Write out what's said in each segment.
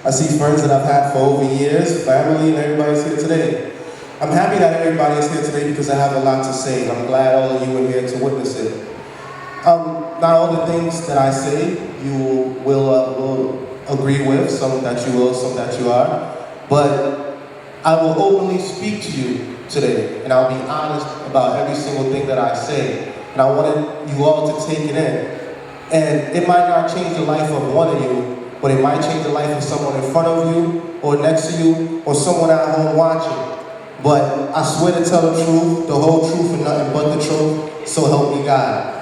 I see friends that I've had for over years, family, and everybody's here today. I'm happy that everybody is here today because I have a lot to say, and I'm glad all of you are here to witness it. Not all the things that I say you will agree with, some that you will, some that you are, but I will openly speak to you today, and I'll be honest about every single thing that I say, and I wanted you all to take it in. And it might not change the life of one of you, but it might change the life of someone in front of you, or next to you, or someone at home watching. But I swear to tell the truth, the whole truth, and nothing but the truth, so help me God.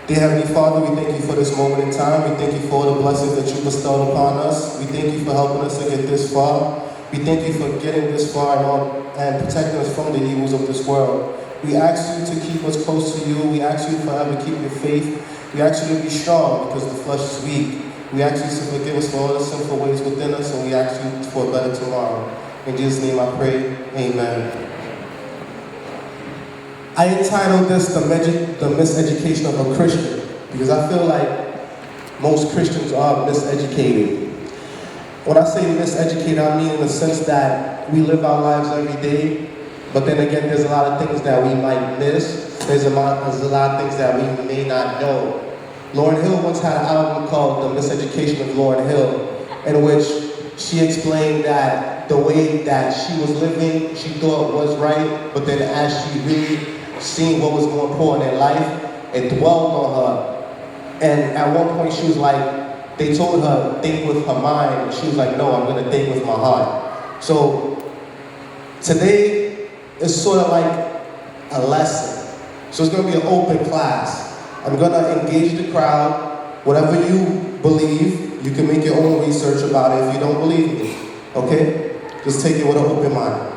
Dear Heavenly Father, we thank you for this moment in time. We thank you for all the blessings that you bestowed upon us. We thank you for helping us to get this far. We thank you for getting this far and protecting us from the evils of this world. We ask you to keep us close to you. We ask you to forever keep your faith. We ask you to be strong because the flesh is weak. We ask you to forgive us for all the sinful ways within us, and we ask you for a better tomorrow. In Jesus' name I pray, amen. I entitled this the Miseducation of a Christian because I feel like most Christians are miseducated. When I say miseducated, I mean in the sense that we live our lives every day, but then again, there's a lot of things that we might miss. There's a lot of things that we may not know. Lauryn Hill once had an album called The Miseducation of Lauryn Hill, in which she explained that the way that she was living, she thought was right, but then as she really seen what was more important in life, it dwelled on her. And at one point she was like, they told her, think with her mind, and she was like, no, I'm gonna think with my heart. So today is sort of like a lesson. So it's gonna be an open class. I'm gonna engage the crowd. Whatever you believe, you can make your own research about it if you don't believe me, okay? Just take it with an open mind.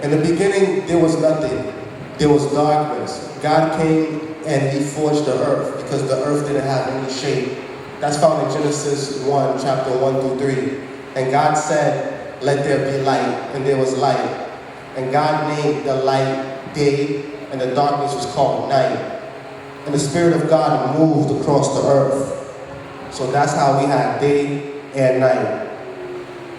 In the beginning, there was nothing. There was darkness. God came and he forged the earth because the earth didn't have any shape. That's found in Genesis 1, chapter 1 through 3. And God said, let there be light, and there was light. And God named the light day, and the darkness was called night. And the Spirit of God moved across the earth. So that's how we had day and night.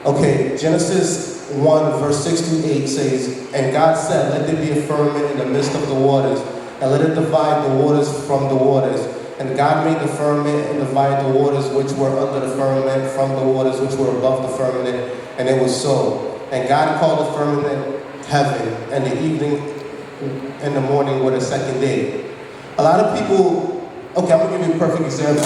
Okay, Genesis 1 verse 6 through 8 says, and God said, let there be a firmament in the midst of the waters, and let it divide the waters from the waters. And God made the firmament and divided the waters which were under the firmament from the waters which were above the firmament, and it was so. And God called the firmament heaven, and the evening and the morning were the second day. A lot of people, okay, I'm gonna give you a perfect example.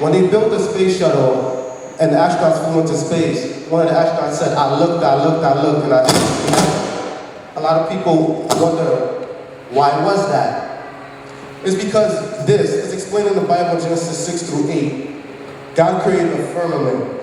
When they built the space shuttle, and the astronauts flew into space, one of the astronauts said, I looked, and I didn't see nothing. A lot of people wonder, why was that? It's because this is explained in the Bible, Genesis 6 through 8. God created a firmament.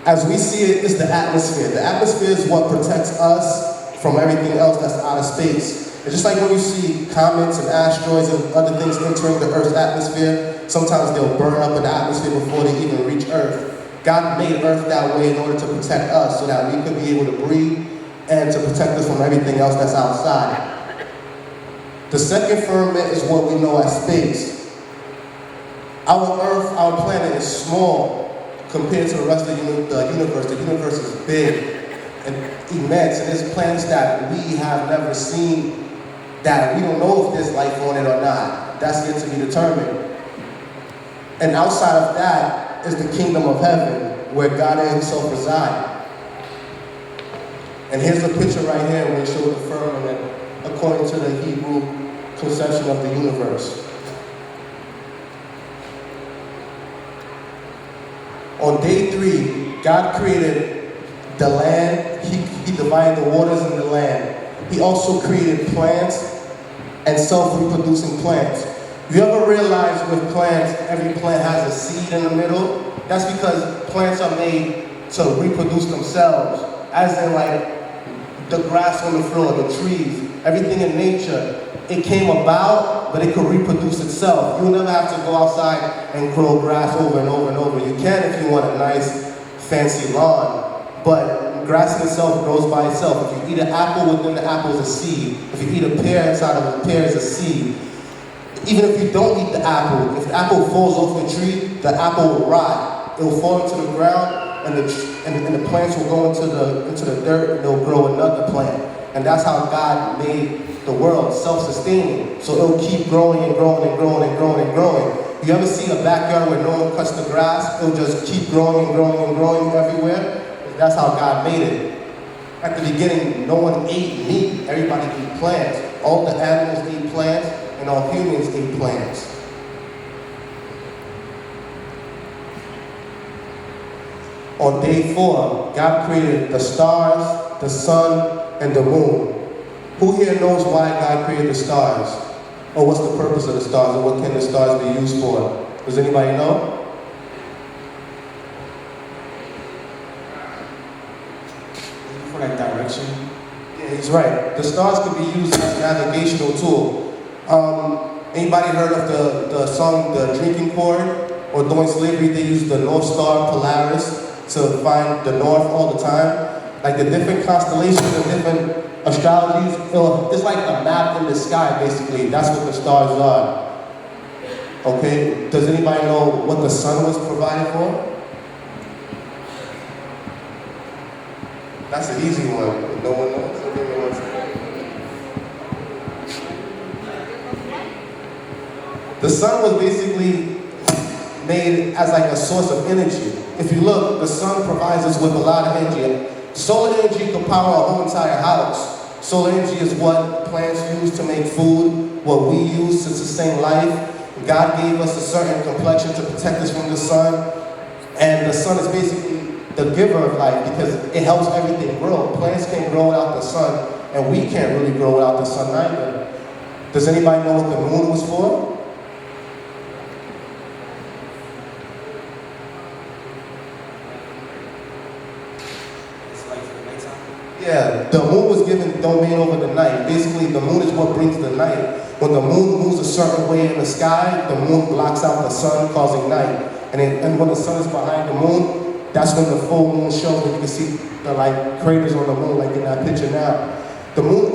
As we see it, it's the atmosphere. The atmosphere is what protects us from everything else that's out of space. It's just like when you see comets and asteroids and other things entering the Earth's atmosphere, sometimes they'll burn up in the atmosphere before they even reach Earth. God made Earth that way in order to protect us so that we could be able to breathe and to protect us from everything else that's outside. The second firmament is what we know as space. Our Earth, our planet is small compared to the rest of the universe. The universe is big and immense, and there's planets that we have never seen that we don't know if there's life on it or not. That's yet to be determined. And outside of that is the kingdom of heaven, where God himself resides. And here's a picture right here where it shows the firmament according to the Hebrew conception of the universe. On day 3, God created the land. He divided the waters in the land. He also created plants and self-reproducing plants. You ever realize with plants, every plant has a seed in the middle? That's because plants are made to reproduce themselves. As in like the grass on the floor, the trees, everything in nature. It came about, but it could reproduce itself. You'll never have to go outside and grow grass over and over and over. You can if you want a nice, fancy lawn, but grass in itself grows by itself. If you eat an apple, within the apple is a seed. If you eat a pear, inside of a pear is a seed. Even if you don't eat the apple, if the apple falls off the tree, the apple will rot. It will fall into the ground, and the plants will go into the dirt, and they'll grow another plant. And that's how God made the world, self-sustaining. So it'll keep growing and growing and growing and growing and growing. You ever see a backyard where no one cuts the grass? It'll just keep growing and growing and growing everywhere. That's how God made it. At the beginning, no one ate meat. Everybody ate plants. All the animals ate plants, and all humans ate plants. On day 4, God created the stars, the sun, and the moon. Who here knows why God created the stars? Or what's the purpose of the stars? Or what can the stars be used for? Does anybody know? For that direction? Yeah, he's right. The stars can be used as a navigational tool. Anybody heard of the song The Drinking Cord? Or during slavery, they used the North Star Polaris to find the north all the time. Like the different constellations and different astrologies, it's like a map in the sky, basically. That's what the stars are. Okay? Does anybody know what the sun was provided for? That's an easy one. No one knows? The sun was basically made as like a source of energy. If you look, the sun provides us with a lot of energy. Solar energy can power a whole entire house. Solar energy is what plants use to make food, what we use to sustain life. God gave us a certain complexion to protect us from the sun. And the sun is basically the giver of life because it helps everything grow. Plants can't grow without the sun, and we can't really grow without the sun either. Does anybody know what the moon was for? Yeah, the moon was given domain over the night. Basically, the moon is what brings the night. When the moon moves a certain way in the sky, the moon blocks out the sun, causing night. And when the sun is behind the moon, that's when the full moon shows, and you can see the craters on the moon, like in that picture now. The moon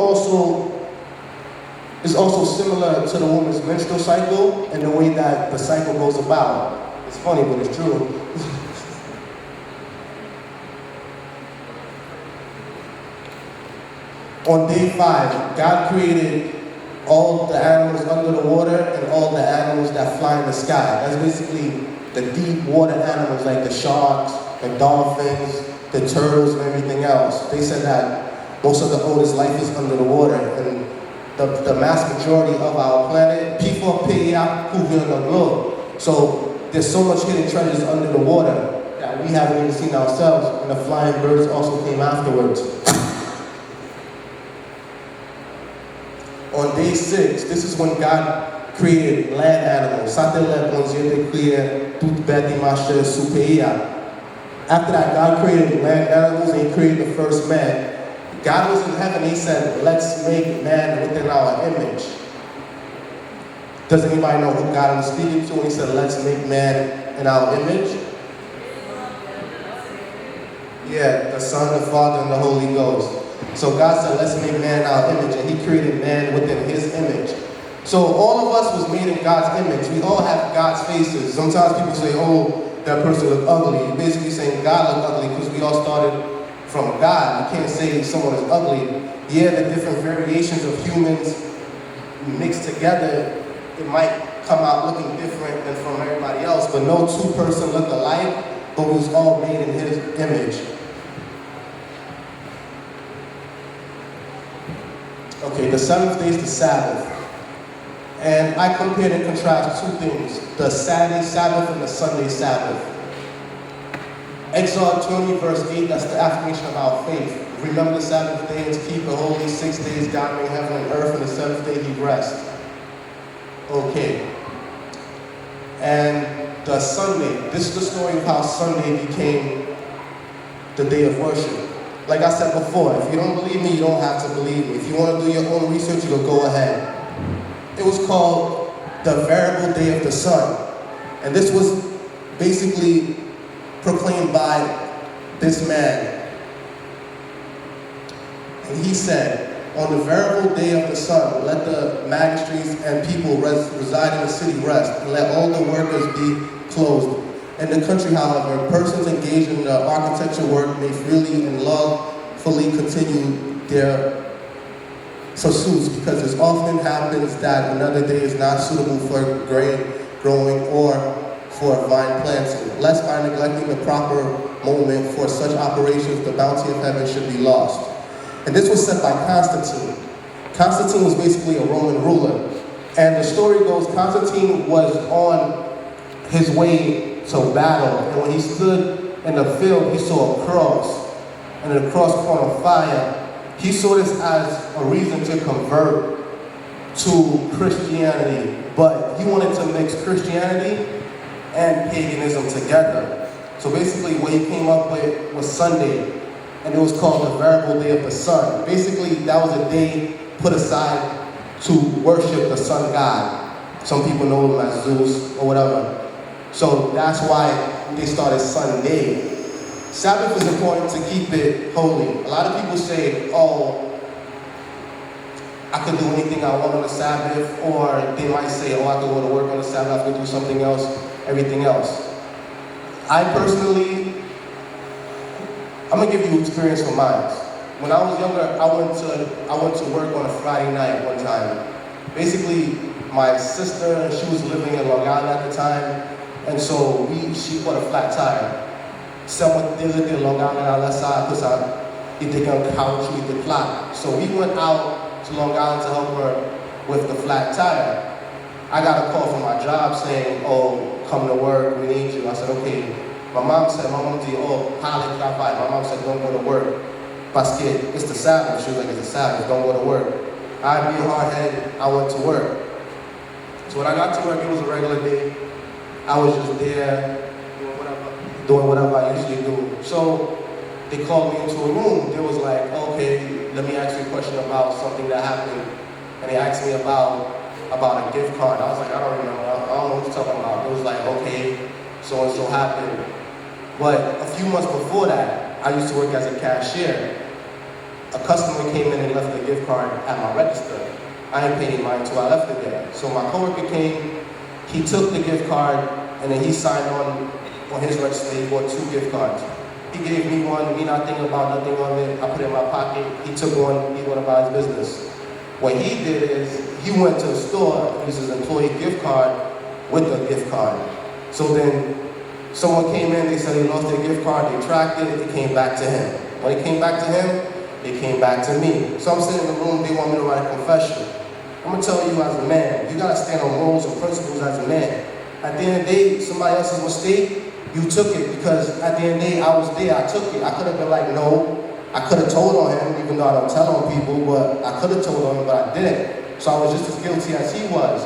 is also similar to the woman's menstrual cycle in the way that the cycle goes about. It's funny, but it's true. On day 5, God created all the animals under the water and all the animals that fly in the sky. That's basically the deep water animals like the sharks, the dolphins, the turtles, and everything else. They said that most of the oldest life is under the water, and the mass majority of our planet, people pay out who on the globe. So there's so much hidden treasures under the water that we haven't even seen ourselves, and the flying birds also came afterwards. On day 6, this is when God created land animals. After that, God created land animals and He created the first man. God was in heaven, He said, let's make man within our image. Does anybody know who God was speaking to when He said, let's make man in our image? Yeah, the Son, the Father, and the Holy Ghost. So God said, let's make man in our image, and He created man within His image. So all of us was made in God's image. We all have God's faces. Sometimes people say, oh, that person looked ugly. You're basically saying God looked ugly because we all started from God. You can't say someone is ugly. Yeah, the different variations of humans mixed together, it might come out looking different than from everybody else, but no two person look alike, but we was all made in His image. Okay, the 7th day is the Sabbath. And I compared and contrast two things, the Saturday Sabbath and the Sunday Sabbath. Exodus 20 verse 8, that's the affirmation of our faith. Remember the Sabbath day and to keep it holy. 6 days God made heaven and earth, and the 7th day He rests. Okay. And the Sunday, this is the story of how Sunday became the day of worship. Like I said before, if you don't believe me, you don't have to believe me. If you want to do your own research, you'll go ahead. It was called the variable day of the sun. And this was basically proclaimed by this man. And he said, on the variable day of the sun, let the magistrates and people reside in the city rest, and let all the workers be closed. In the country, however, persons engaged in the architecture work may freely and lawfully continue their pursuits, because it often happens that another day is not suitable for grain growing or for vine planting, lest by neglecting the proper moment for such operations, the bounty of heaven should be lost. And this was said by Constantine. Constantine was basically a Roman ruler. And the story goes, Constantine was on his way to battle. And when he stood in the field, he saw a cross. And the cross caught on fire. He saw this as a reason to convert to Christianity. But he wanted to mix Christianity and paganism together. So basically what he came up with was Sunday. And it was called the variable day of the sun. Basically, that was a day put aside to worship the sun god. Some people know him as Zeus or whatever. So that's why they started Sunday. Sabbath is important to keep it holy. A lot of people say, oh, I can do anything I want on the Sabbath, or they might say, oh, I can go to work on the Sabbath, I can do something else, everything else. I personally, I'm gonna give you experience from mine. When I was younger, I went to work on a Friday night one time. Basically, my sister, she was living in Long Island at the time, and so she bought a flat tire. Someone did it in Long Island, I left side, because I did the couch, we did flat. So we went out to Long Island to help her with the flat tire. I got a call from my job saying, oh, come to work, we need you. I said, okay. My mom said, my mom did, oh, college got by. My mom said, don't go to work. Parce que it's the Sabbath. She was like, it's the Sabbath, don't go to work. I being hard-headed, I went to work. So when I got to work, it was a regular day. I was just there, doing whatever I usually do. So they called me into a room. They was like, okay, let me ask you a question about something that happened. And they asked me about a gift card. I was like, I don't remember. I don't know what you're talking about. It was like, okay, so-and-so happened. But a few months before that, I used to work as a cashier. A customer came in and left a gift card at my register. I didn't pay any mine until I left it there. So my coworker came, he took the gift card, and then he signed on his register. He bought 2 gift cards. He gave me one, me not thinking about nothing on it. I put it in my pocket. He took one, he went about his business. What he did is, he went to the store and used his employee gift card with the gift card. So then, someone came in, they said they lost their gift card, they tracked it came back to him. When it came back to him, it came back to me. So I'm sitting in the room, they want me to write a confession. I'm gonna tell you as a man, you gotta stand on rules and principles as a man. At the end of the day, somebody else's mistake, you took it, because at the end of the day, I was there, I took it. I could have been like, no. I could have told on him, even though I don't tell on people, but I could have told on him, but I didn't. So I was just as guilty as he was.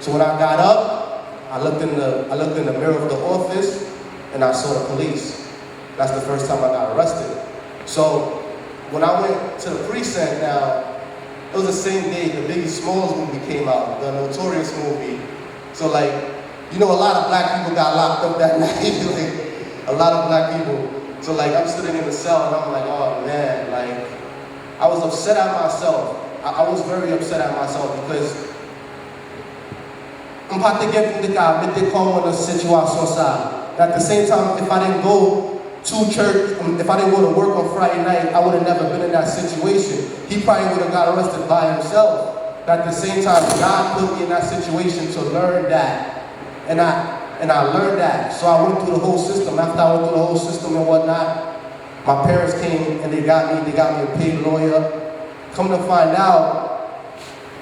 So when I got up, I looked in the mirror of the office, and I saw the police. That's the first time I got arrested. So when I went to the precinct now, it was the same day the Biggie Smalls movie came out, the Notorious movie. So like, you know, a lot of black people got locked up that night. Like, a lot of black people. So like, I'm sitting in the cell and I'm like, oh man, like, I was upset at myself. I was very upset at myself because I'm about to get from the guy, but they call on the situation side. At the same time, if I didn't go to church, if I didn't go to work on Friday night, I would have never been in that situation. He probably would have got arrested by himself. But at the same time, God put me in that situation to learn that. And I learned that. So I went through the whole system. After I went through the whole system and whatnot, my parents came and they got me a paid lawyer. Come to find out,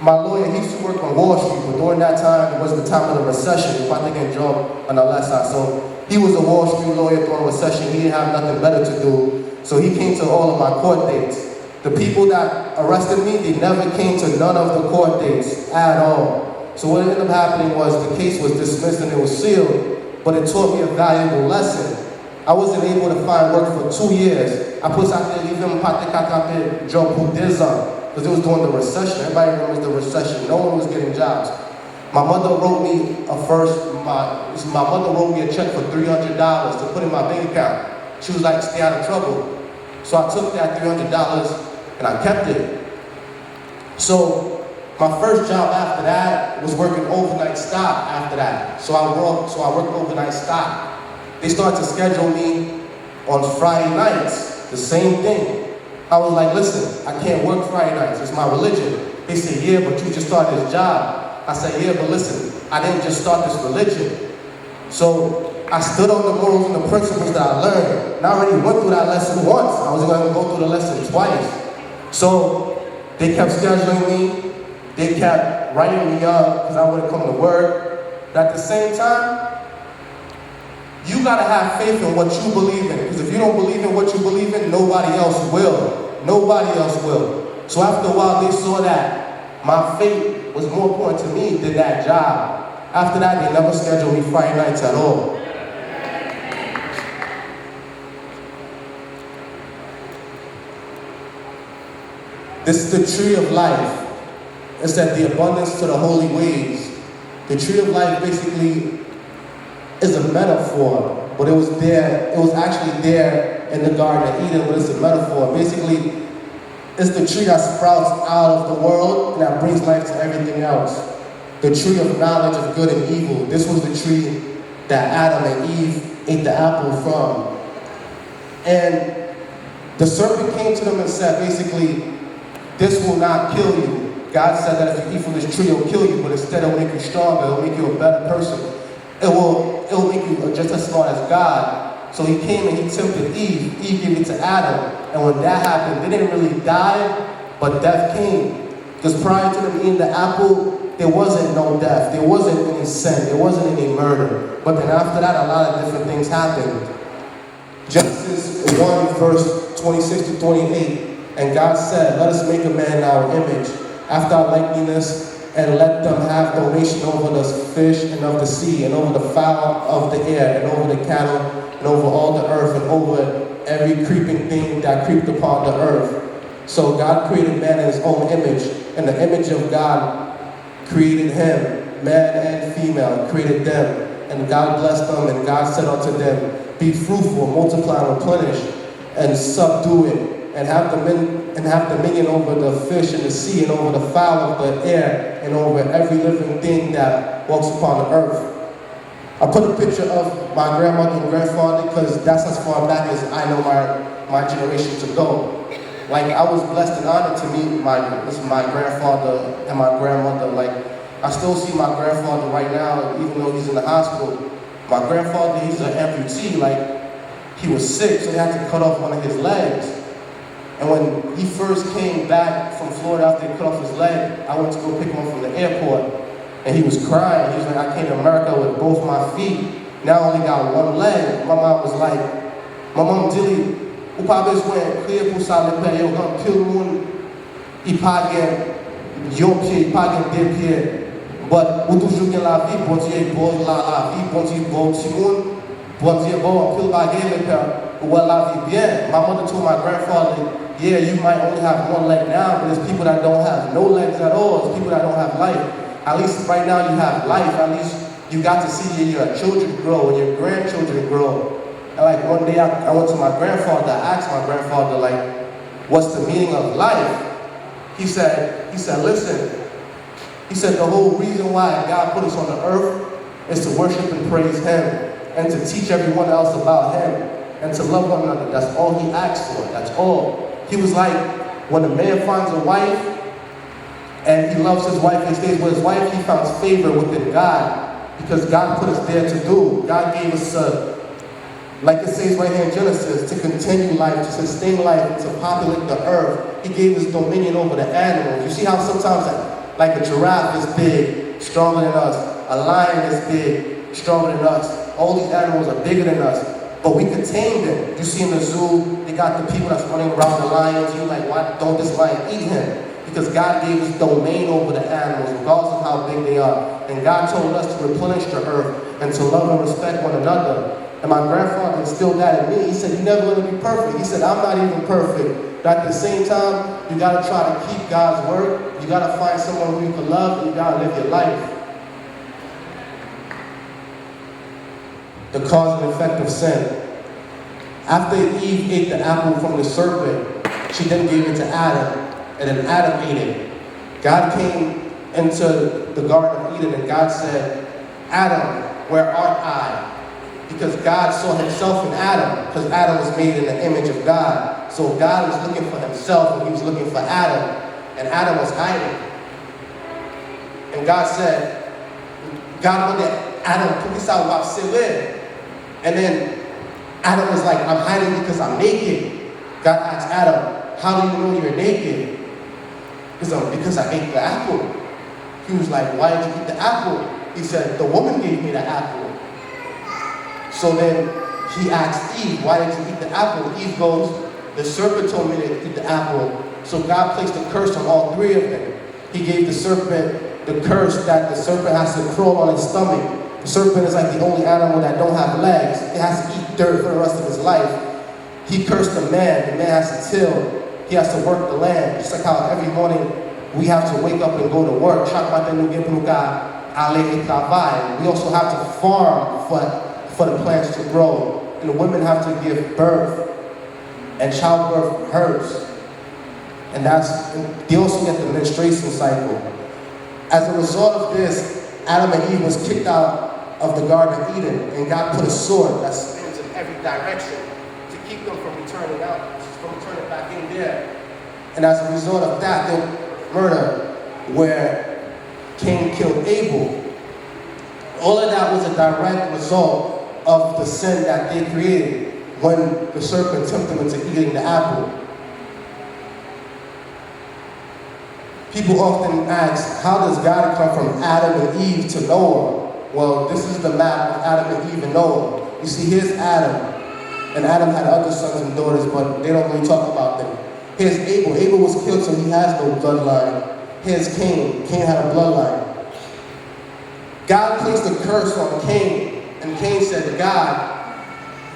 my lawyer, he used to work on Wall Street, but during that time, it was the time of the recession. If I think in job on the left side. So he was a Wall Street lawyer during recession. He didn't have nothing better to do. So he came to all of my court dates. The people that arrested me, they never came to none of the court dates at all. So what ended up happening was the case was dismissed and it was sealed, but it taught me a valuable lesson. I wasn't able to find work for 2 years. I put out there, even job because it was during the recession. Everybody remembers the recession. No one was getting jobs. My mother wrote me my mother wrote me a check for $300 to put in my bank account. She was like, stay out of trouble. So I took that $300 and I kept it. So my first job after that was working overnight stock after that. So I worked overnight stock. They started to schedule me on Friday nights, the same thing. I was like, listen, I can't work Friday nights, it's my religion. They said, yeah, but you just started this job. I said, yeah, but listen, I didn't just start this religion. So I stood on the morals and the principles that I learned. And I already went through that lesson once. I was going to go through the lesson twice. So they kept scheduling me. They kept writing me up because I wouldn't come to work. But at the same time, you got to have faith in what you believe in. Because if you don't believe in what you believe in, nobody else will. Nobody else will. So after a while, they saw that my faith was more important to me than that job. After that, they never scheduled me Friday nights at all. This is the tree of life. It said the abundance to the holy ways. The tree of life basically is a metaphor, but it was actually there in the Garden of Eden, but it's a metaphor. Basically, it's the tree that sprouts out of the world and that brings life to everything else. The tree of knowledge of good and evil. This was the tree that Adam and Eve ate the apple from. And the serpent came to them and said, basically, this will not kill you. God said that if you eat from this tree, it'll kill you, but instead it'll make you stronger, it'll make you a better person. It'll make you just as smart as God. So he came and he tempted Eve. Eve gave it to Adam. And when that happened, they didn't really die, but death came. Because prior to them eating the apple, there wasn't no death. There wasn't any sin. There wasn't any murder. But then after that, a lot of different things happened. Genesis 1, verse 26 to 28. And God said, let us make a man in our image, after our likeness, and let them have dominion over the fish and of the sea, and over the fowl of the air, and over the cattle, and over all the earth, and over every creeping thing that creeped upon the earth. So God created man in his own image. In the image of God created him, man and female, created them. And God blessed them, and God said unto them, be fruitful, multiply, and replenish, and subdue it, and have dominion over the fish in the sea, and over the fowl of the air, and over every living thing that walks upon the earth. I put a picture of my grandmother and grandfather because that's as far back as I know my generation to go. Like, I was blessed and honored to meet my grandfather and my grandmother. Like, I still see my grandfather right now, even though he's in the hospital. My grandfather, he's an amputee. Like, he was sick, so they had to cut off one of his legs. And when he first came back from Florida after they cut off his leg, I went to go pick him up from the airport. And he was crying. He was like, I came to America with both my feet. Now I only got one leg. My mom was like, my mom Dilly, o pa bezwen kriye pou sa le pe yo gan pil moun I pa gen yon pied, I pa gen deux pieds. But ou toujou gen la vie, bon Dieu bon la vie, bon Dieu bon ti moun, bon Dieu bon pil bagay le pe ou la vie bien. My mother told my grandfather, yeah, you might only have one leg now, but there's people that don't have no legs at all. There's people that don't have life. At least right now you have life. At least you got to see your children grow and your grandchildren grow. And like one day I went to my grandfather, I asked my grandfather, like, what's the meaning of life? He said, listen, he said the whole reason why God put us on the earth is to worship and praise him and to teach everyone else about him and to love one another. That's all he asked for, that's all. He was like, when a man finds a wife and he loves his wife and stays with his wife, he finds favor within God because God put us there to do. God gave us like it says right here in Genesis, to continue life, to sustain life, to populate the earth. He gave us dominion over the animals. You see how sometimes like a giraffe is big, stronger than us. A lion is big, stronger than us. All these animals are bigger than us, but we can tame them. You see in the zoo, they got the people that's running around the lions. You're like, why don't this lion eat him? Because God gave us domain over the animals, regardless of how big they are. And God told us to replenish the earth and to love and respect one another. And my grandfather instilled that in me. He said, you're never going to be perfect. He said, I'm not even perfect. But at the same time, you got to try to keep God's word. You got to find someone who you can love, and you got to live your life. The cause and effect of sin. After Eve ate the apple from the serpent, she then gave it to Adam, and then Adam ate it. God came into the Garden of Eden and God said, Adam, where art I? Because God saw himself in Adam, because Adam was made in the image of God. So God was looking for himself and he was looking for Adam, and Adam was hiding. And God said, God looked at Adam, put this out while still in. And then Adam was like, I'm hiding because I'm naked. God asked Adam, how do you know you're naked? Because I ate the apple. He was like, why did you eat the apple? He said, the woman gave me the apple. So then he asked Eve, why did you eat the apple? Eve goes, the serpent told me to eat the apple. So God placed a curse on all three of them. He gave the serpent the curse that the serpent has to crawl on his stomach. The serpent is like the only animal that don't have legs. It has to eat dirt for the rest of his life. He cursed the man. The man has to till. He has to work the land. Just like how every morning we have to wake up and go to work. We also have to farm for the plants to grow. And the women have to give birth. And childbirth hurts. And they also get the menstruation cycle. As a result of this, Adam and Eve was kicked out of the Garden of Eden, and God put a sword that spins in every direction to keep them from returning out, from returning back in there. And as a result of that, the murder where Cain killed Abel. All of that was a direct result of the sin that they created when the serpent tempted them into eating the apple. People often ask, how does God come from Adam and Eve to Noah? Well, this is the map of Adam and Eve and Noah. You see, here's Adam. And Adam had other sons and daughters, but they don't really talk about them. Here's Abel. Abel was killed, so he has no bloodline. Here's Cain. Cain had a bloodline. God placed a curse on Cain, and Cain said to God,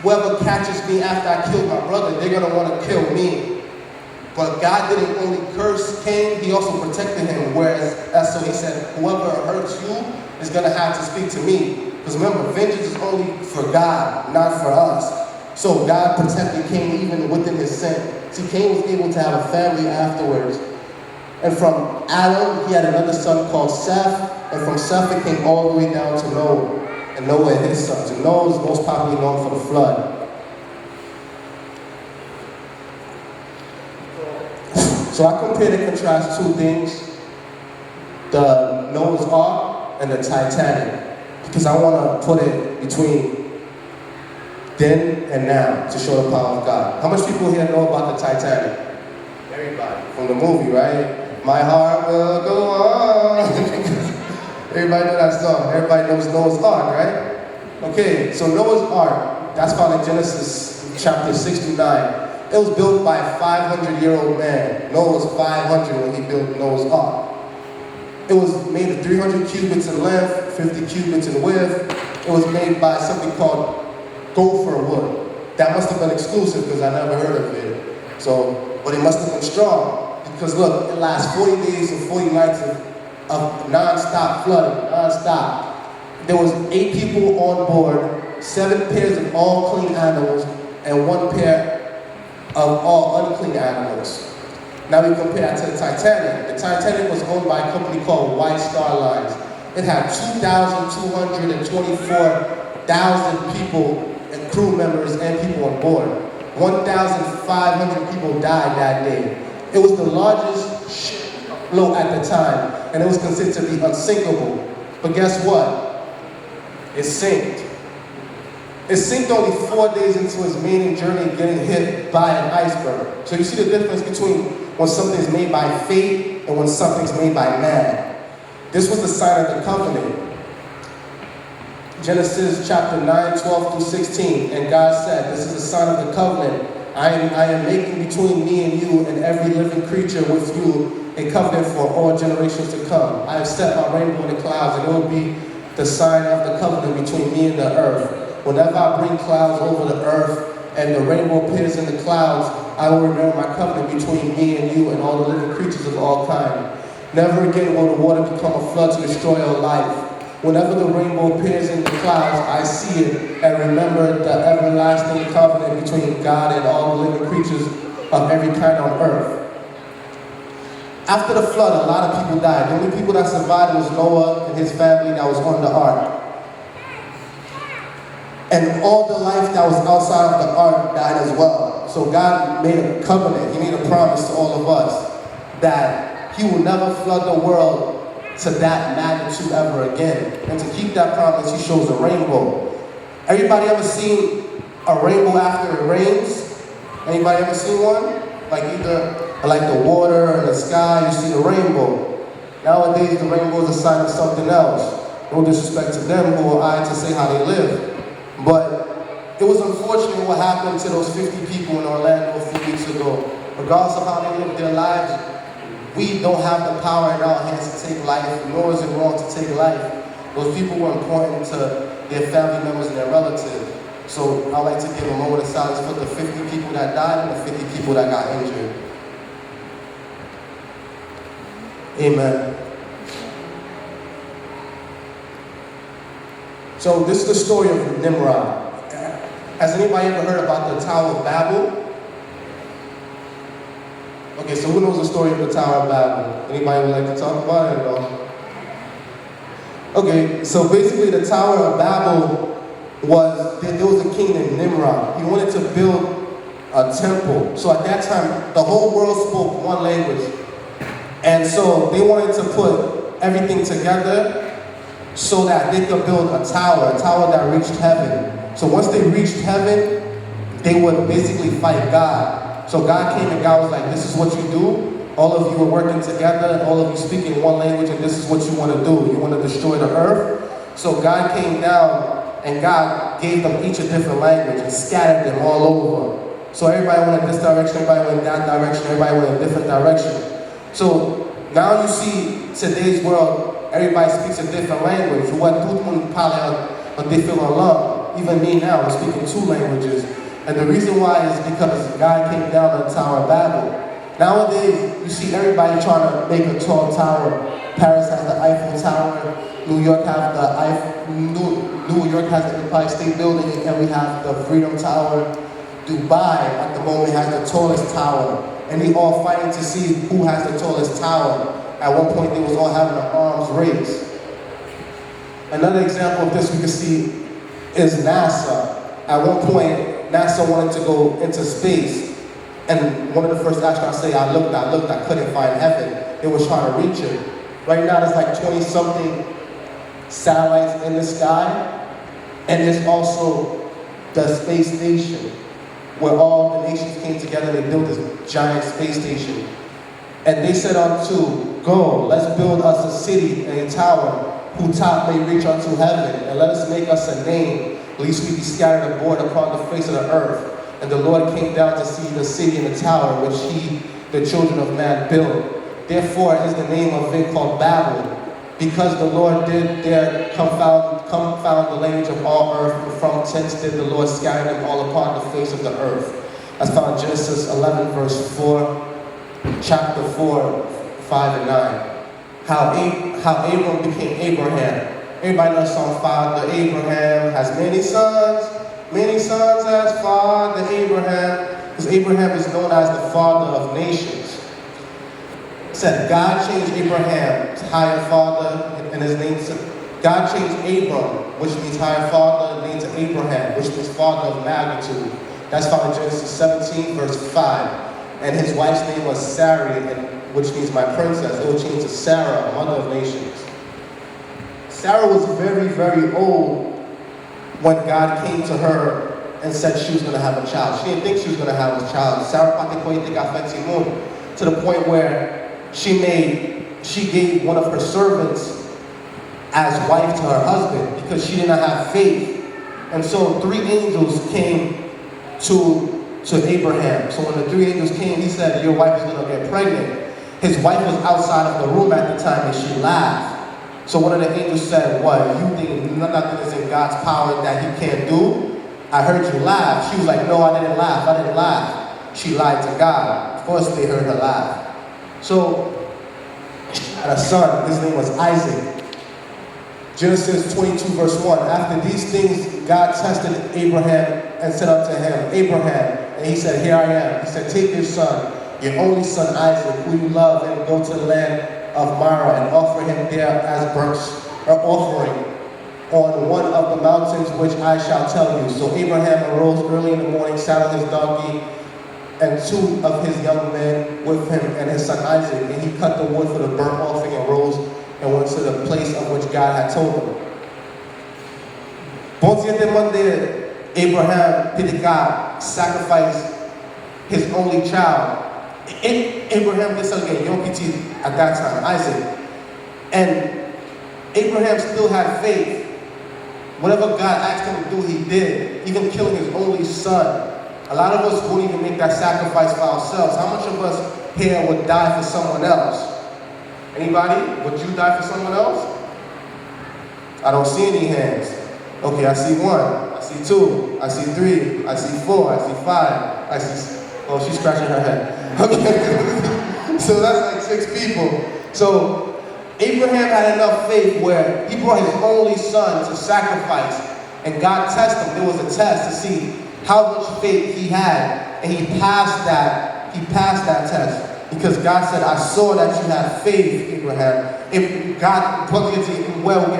whoever catches me after I kill my brother, they're going to want to kill me. But God didn't only curse Cain, he also protected him. So he said, whoever hurts you is going to have to speak to me. Because remember, vengeance is only for God, not for us. So God protected Cain even within his sin. See, Cain was able to have a family afterwards. And from Adam, he had another son called Seth. And from Seth, it came all the way down to Noah. And Noah and his sons. And Noah is most popularly known for the flood. So I compared and contrast two things, the Noah's Ark and the Titanic, because I want to put it between then and now to show the power of God. How much people here know about the Titanic? Everybody. From the movie, right? My heart will go on. Everybody know that song. Everybody knows Noah's Ark, right? Okay, so Noah's Ark, that's found in Genesis chapter 6 to 9. It was built by a 500-year-old man. Noah was 500 when he built Noah's Ark. It was made of 300 cubits in length, 50 cubits in width. It was made by something called gopher wood. That must have been exclusive because I never heard of it. But it must have been strong. Because look, it lasts 40 days and 40 nights of non-stop flooding, non-stop. There was 8 people on board, 7 pairs of all clean animals, and 1 pair of all unclean animals. Now we compare that to the Titanic. The Titanic was owned by a company called White Star Lines. It had 2,224,000 people and crew members and people on board. 1,500 people died that day. It was the largest ship afloat at the time, and it was considered to be unsinkable. But guess what? It sank. It sank only 4 days into its maiden journey, getting hit by an iceberg. So you see the difference between when something's made by fate and when something's made by man. This was the sign of the covenant. Genesis chapter 9, 12 through 16. And God said, this is the sign of the covenant. I am making between me and you and every living creature with you a covenant for all generations to come. I have set my rainbow in the clouds, and it will be the sign of the covenant between me and the earth. Whenever I bring clouds over the earth and the rainbow appears in the clouds, I will remember my covenant between me and you and all the living creatures of all kind. Never again will the water become a flood to destroy your life. Whenever the rainbow appears in the clouds, I see it and remember the everlasting covenant between God and all the living creatures of every kind on earth. After the flood, a lot of people died. The only people that survived was Noah and his family that was on the ark. And all the life that was outside of the ark died as well. So God made a covenant, He made a promise to all of us that He will never flood the world to that magnitude ever again. And to keep that promise, He shows a rainbow. Everybody ever seen a rainbow after it rains? Anybody ever seen one? Like either like the water or the sky, you see the rainbow. Nowadays, the rainbow is a sign of something else. No disrespect to them who are I to say how they live. But it was unfortunate what happened to those 50 people in Orlando a few weeks ago. Regardless of how they live their lives, we don't have the power in our hands to take life, nor is it wrong to take life. Those people were important to their family members and their relatives. So I'd like to give a moment of silence for the 50 people that died and the 50 people that got injured. Amen. So this is the story of Nimrod. Has anybody ever heard about the Tower of Babel? Okay, so who knows the story of the Tower of Babel? Anybody would like to talk about it or no? Okay, so basically the Tower of Babel was, there was a king named Nimrod. He wanted to build a temple. So at that time, the whole world spoke one language. And so they wanted to put everything together so that they could build a tower that reached heaven. So once they reached heaven, they would basically fight God. So God came and God was like, this is what you do. All of you are working together, and all of you speak in one language, and this is what you want to do. You want to destroy the earth. So God came down, and God gave them each a different language and scattered them all over. So everybody went in this direction, everybody went in that direction, everybody went in a different direction. So now you see today's world, everybody speaks a different language. Even me now, I'm speaking two languages. And the reason why is because God came down on the Tower of Babel. Nowadays, you see everybody trying to make a tall tower. Paris has the Eiffel Tower. New York has the Empire State Building, and we have the Freedom Tower. Dubai, at the moment, has the tallest tower. And they all fighting to see who has the tallest tower. At one point, they was all having an arms race. Another example of this we can see is NASA. At one point, NASA wanted to go into space. And one of the first astronauts say, I looked, I couldn't find heaven. They was trying to reach it. Right now, there's like 20-something satellites in the sky. And there's also the space station, where all the nations came together and they built this giant space station. And they set out to go, let's build us a city and a tower who top may reach unto heaven, and let us make us a name, lest we be scattered abroad upon the face of the earth. And the Lord came down to see the city and the tower which he, the children of man, built. Therefore is the name of it called Babel, because the Lord did there confound the language of all earth, and from thence did the Lord scatter them all upon the face of the earth. That's found in Genesis 11, verse 4, chapter 4, 5, and 9. How Abram became Abraham. Everybody knows song Father Abraham has many sons as Father Abraham, because Abraham is known as the father of nations. It said God changed Abraham to higher father, and his name God changed Abram, which means higher father, name to Abraham, which means father of magnitude. That's found in Genesis 17, verse 5. And his wife's name was Sarai, which means my princess. It will change to Sarah, mother of nations. Sarah was very, very old when God came to her and said she was going to have a child. She didn't think she was going to have a child. To the point where she gave one of her servants as wife to her husband because she did not have faith. And so 3 angels came to Abraham. So when the 3 angels came, he said, your wife is going to get pregnant. His wife was outside of the room at the time and she laughed. So one of the angels said, what, you think nothing is in God's power that he can't do? I heard you laugh. She was like, no, I didn't laugh. She lied to God. Of course they heard her laugh. So she had a son. His name was Isaac. Genesis 22, verse 1. After these things, God tested Abraham and said unto him, Abraham. And he said, here I am. He said, take your son, your only son Isaac, who you love, and go to the land of Mara and offer him there as burnt offering on one of the mountains which I shall tell you. So Abraham arose early in the morning, saddled his donkey, and 2 of his young men with him, and his son Isaac. And he cut the wood for the burnt offering and rose and went to the place of which God had told him. Bon Dieu demandait Abraham Pidika sacrifice his only child. Abraham did something Yom Petit at that time, Isaac. And Abraham still had faith. Whatever God asked him to do, he did. Even killing his only son. A lot of us won't even make that sacrifice for ourselves. How much of us here would die for someone else? Anybody? Would you die for someone else? I don't see any hands. Okay, I see 1. I see 2. I see 3. I see 4. I see 5. I see... Oh, she's scratching her head. Okay. So that's like 6 people. So Abraham had enough faith where he brought his only son to sacrifice, and God tested him. There was a test to see how much faith he had, and he passed that. He passed that test because God said, "I saw that you had faith, Abraham." If God put it in well,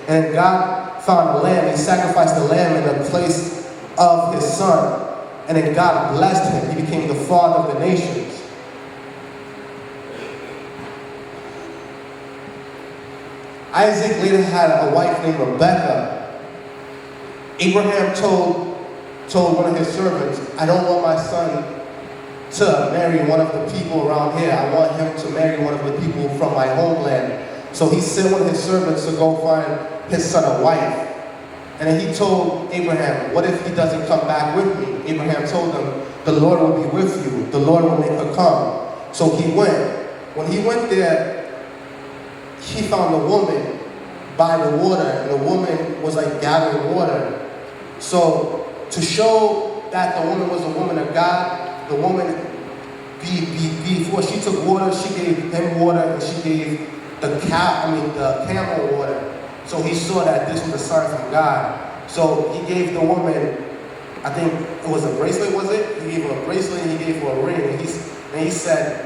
and God found a lamb. He sacrificed the lamb in the place of his son, and then God blessed him. He became the father of the nations. Isaac later had a wife named Rebekah. Abraham told one of his servants, "I don't want my son to marry one of the people around here. I want him to marry one of the people from my homeland." So he sent one of his servants to go find his son a wife. And then he told Abraham, "What if he doesn't come back with me?" Abraham told him, "The Lord will be with you. The Lord will make her come." So he went. When he went there, he found a woman by the water, and the woman was like gathering water. So to show that the woman was a woman of God, the woman, before she took water, she gave him water, and she gave the camel water. So he saw that this was a sign from God. So he gave the woman, I think it was a bracelet, was it? He gave her a bracelet, and he gave her a ring. And he said,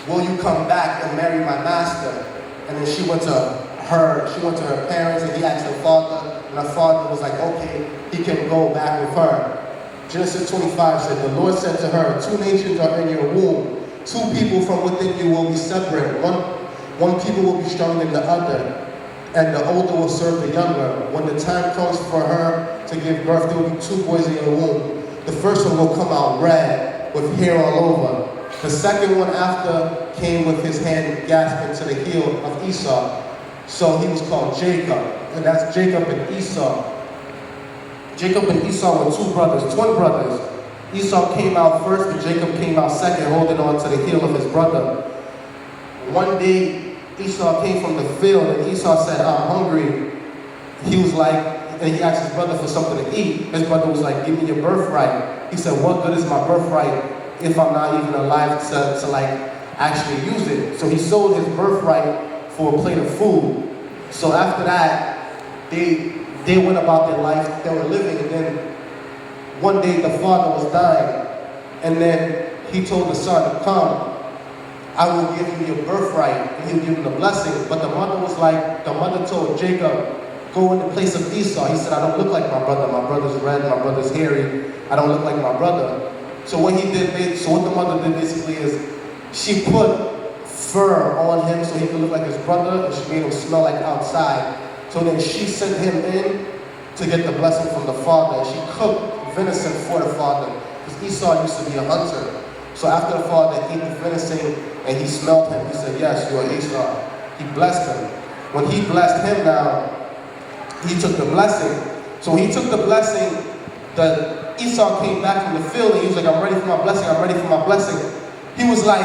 "Will you come back and marry my master?" And then she went to her parents, and he asked her father, and her father was like, "Okay, he can go back with her." Genesis 25 said, "The Lord said to her, 2 nations are in your womb. 2 people from within you will be separate. One people will be stronger than the other, and the older will serve the younger. When the time comes for her to give birth, there will be 2 boys in your womb. The first one will come out red, with hair all over. The second one after came with his hand gasping to the heel of Esau. So he was called Jacob." And that's Jacob and Esau. Jacob and Esau were 2 brothers, twin brothers. Esau came out first, and Jacob came out second, holding on to the heel of his brother. One day, Esau came from the field, and Esau said, "I'm hungry." He was like, and he asked his brother for something to eat. His brother was like, "Give me your birthright." He said, "What good is my birthright if I'm not even alive to like actually use it?" So he sold his birthright for a plate of food. So after that, they went about their life, they were living, and then one day the father was dying, and then he told the son, "Come, I will give you your birthright," and he'll give him the blessing. But the mother told Jacob, "Go in the place of Esau." He said, "I don't look like my brother. My brother's red, my brother's hairy. I don't look like my brother." So what the mother did basically is she put fur on him so he could look like his brother, and she made him smell like outside. So then she sent him in to get the blessing from the father, and she cooked venison for the father, because Esau used to be a hunter. So after the father ate the venison and he smelled him, he said, "Yes, you are Esau." He blessed him. When he blessed him now, he took the blessing. So when he took the blessing, Esau came back from the field, and he was like, "I'm ready for my blessing, I'm ready for my blessing." He was like,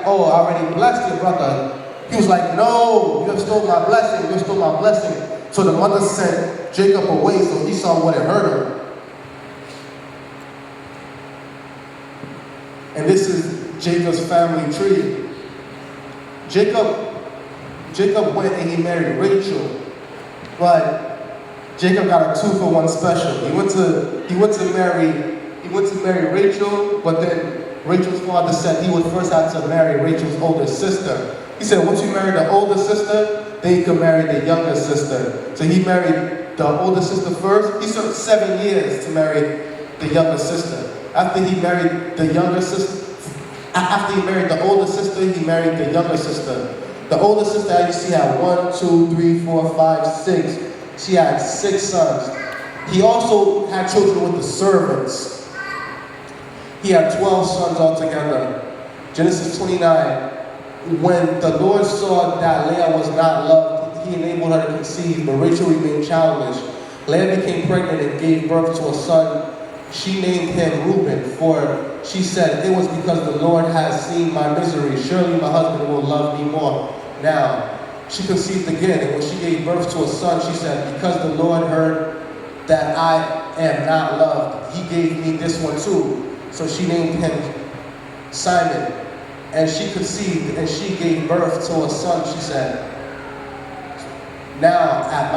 "Oh, I already blessed your brother." He was like, "No, you have stole my blessing, you have stole my blessing." So the mother sent Jacob away so Esau wouldn't hurt her. And this is Jacob's family tree. Jacob went and he married Rachel, but Jacob got a 2-for-1 special. He went to marry he went to marry Rachel, but then Rachel's father said he would first have to marry Rachel's older sister. He said, once you marry the older sister, then you can marry the younger sister. So he married the older sister first. He served 7 years to marry the younger sister. After he married the younger sister, after he married the older sister, he married the younger sister. The older sister, as you see, had 1, 2, 3, 4, 5, 6. She had 6 sons. He also had children with the servants. He had 12 sons altogether. Genesis 29. When the Lord saw that Leah was not loved, he enabled her to conceive, but Rachel remained childless. Leah became pregnant and gave birth to a son. She named him Reuben, for she said, it was because the Lord has seen my misery. Surely my husband will love me more. Now, she conceived again, and when she gave birth to a son, she said, because the Lord heard that I am not loved, he gave me this one too. So she named him Simon. And she conceived, and she gave birth to a son. She said, now at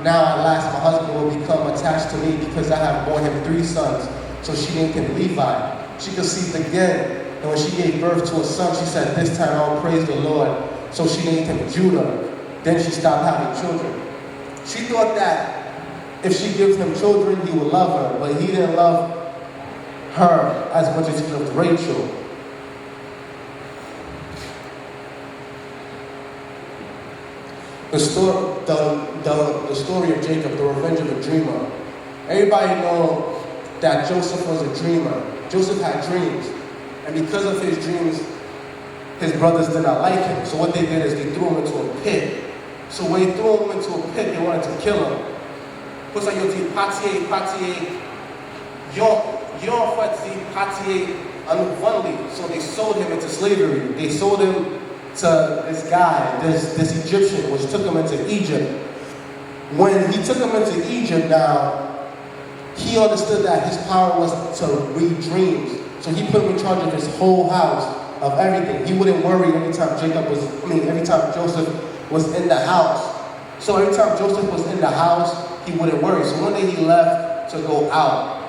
last my husband will become attached to me, because I have borne him 3 sons. So she named him Levi. She conceived again, and when she gave birth to a son, she said, this time I will praise the Lord. So she named him Judah. Then she stopped having children. She thought that if she gives him children, he would love her, but he didn't love her as much as he loved Rachel. The story of Jacob, the revenge of the dreamer. Everybody know that Joseph was a dreamer. Joseph had dreams. And because of his dreams, his brothers did not like him. So what they did is they threw him into a pit. So when they threw him into a pit, they wanted to kill him. Pour ça, ils ont dit, pâtier, unwanted. So they sold him into slavery. They sold him to this guy, this Egyptian, which took him into Egypt. When he took him into Egypt now, he understood that his power was to read dreams. So he put him in charge of his whole house, of everything. He wouldn't worry every time Joseph was in the house. So every time Joseph was in the house, he wouldn't worry. So one day he left to go out.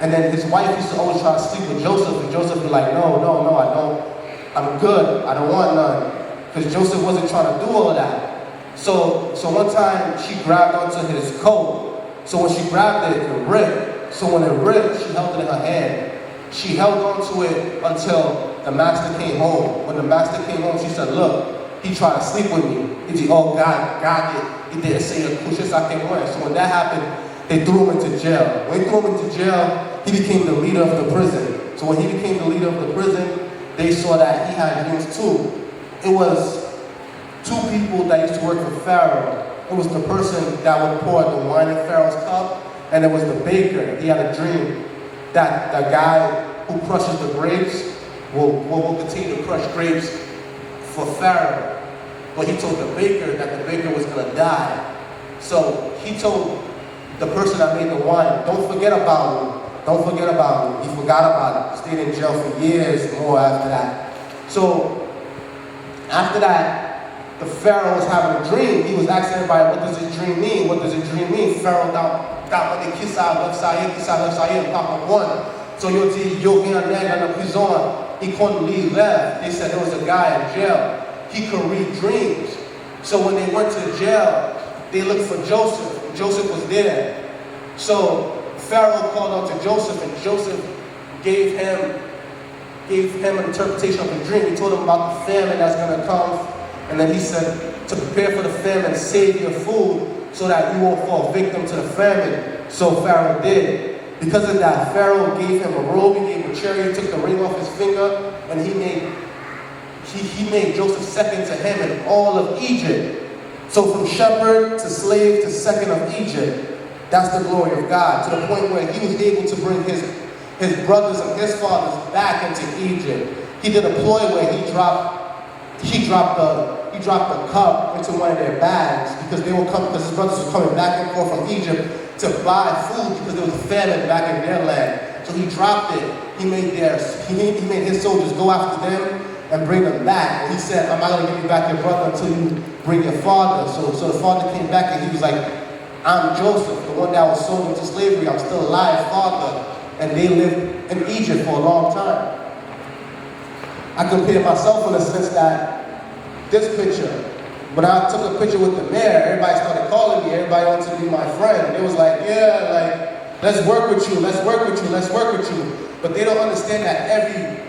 And then his wife used to always try to sleep with Joseph, and Joseph would be like, no, I don't. I'm good, I don't want none. Because Joseph wasn't trying to do all of that. So one time she grabbed onto his coat. So when she grabbed it, it ripped. So when it ripped, she held it in her hand. She held onto it until the master came home. When the master came home, she said, look, he tried to sleep with me. He said, oh God, he didn't say a kushis I can wear. So when that happened, they threw him into jail. When they threw him into jail, he became the leader of the prison. So when he became the leader of the prison, they saw that he had dreams too. It was 2 people that used to work for Pharaoh. It was the person that would pour the wine in Pharaoh's cup, and it was the baker. He had a dream that the guy who crushes the grapes will continue to crush grapes for Pharaoh. But he told the baker that the baker was going to die. So he told the person that made the wine, don't forget about me. Don't forget about me. He forgot about it. Stayed in jail for years more after that. So after that, the Pharaoh was having a dream. He was asking everybody, what does his dream mean? What does his dream mean? Pharaoh got on the kissa left side, Papa one. So you'll see, you'll get a neg on the prison. He couldn't leave left. They said there was a guy in jail. He could read dreams. So when they went to jail, they looked for Joseph. Joseph was there. So Pharaoh called out to Joseph, and Joseph gave him an interpretation of the dream. He told him about the famine that's going to come, and then he said to prepare for the famine, save your food so that you won't fall victim to the famine. So Pharaoh did. Because of that, Pharaoh gave him a robe, he gave him a chariot, took the ring off his finger, and he made Joseph second to him in all of Egypt. So from shepherd to slave to second of Egypt. That's the glory of God, to the point where he was able to bring his brothers and his fathers back into Egypt. He did a ploy where he dropped the cup into one of their bags because his brothers were coming back and forth from Egypt to buy food because there was a famine back in their land. So he dropped it. He made his soldiers go after them and bring them back. And he said, I'm not going to give you back your brother until you bring your father. So the father came back and he was like, I'm Joseph, the one that was sold into slavery. I'm still alive, Father. and they lived in Egypt for a long time. I compare myself in the sense that this picture, when I took a picture with the mayor, everybody started calling me, everybody wanted to be my friend. It was like, yeah, like, let's work with you, let's work with you, let's work with you. But they don't understand that every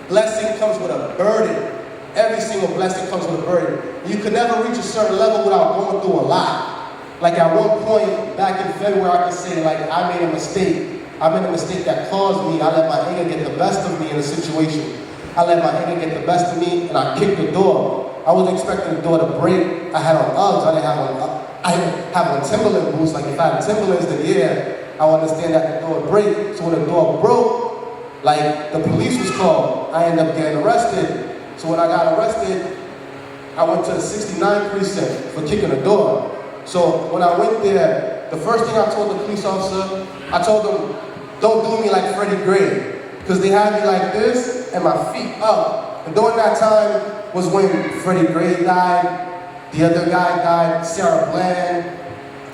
blessing comes with a burden. Every single blessing comes with a burden. You can never reach a certain level without going through a lot. Like at one point, back in February, I could say, like, I made a mistake. I made a mistake that caused me. I let my anger get the best of me in a situation. I let my anger get the best of me, and I kicked the door. I wasn't expecting the door to break. I had on Uggs. I didn't have on Timberland boots. Like if I had Timberlands, then yeah, I would understand that the door would break. So when the door broke, like the police was called. I ended up getting arrested. So when I got arrested, I went to the 69th precinct for kicking the door. So when I went there, the first thing I told the police officer, I told them, don't do me like Freddie Gray. Because they had me like this and my feet up. And during that time was when Freddie Gray died, the other guy died, Sarah Bland.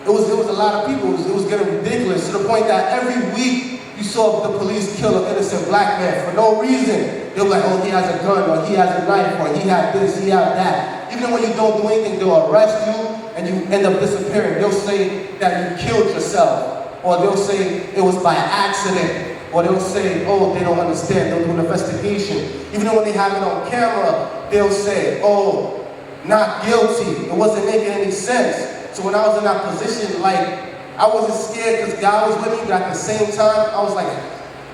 It was a lot of people. It was getting ridiculous to the point that every week you saw the police kill an innocent black man for no reason. They were like, oh, he has a gun, or he has a knife, or he had this, he had that. Even when you don't do anything, they'll arrest you and you end up disappearing. They'll say that you killed yourself, or they'll say it was by accident, or they'll say, oh, they don't understand, they'll do an investigation. Even when they have it on camera, they'll say, oh, not guilty. It wasn't making any sense. So when I was in that position, like, I wasn't scared because God was with me, but at the same time, I was like,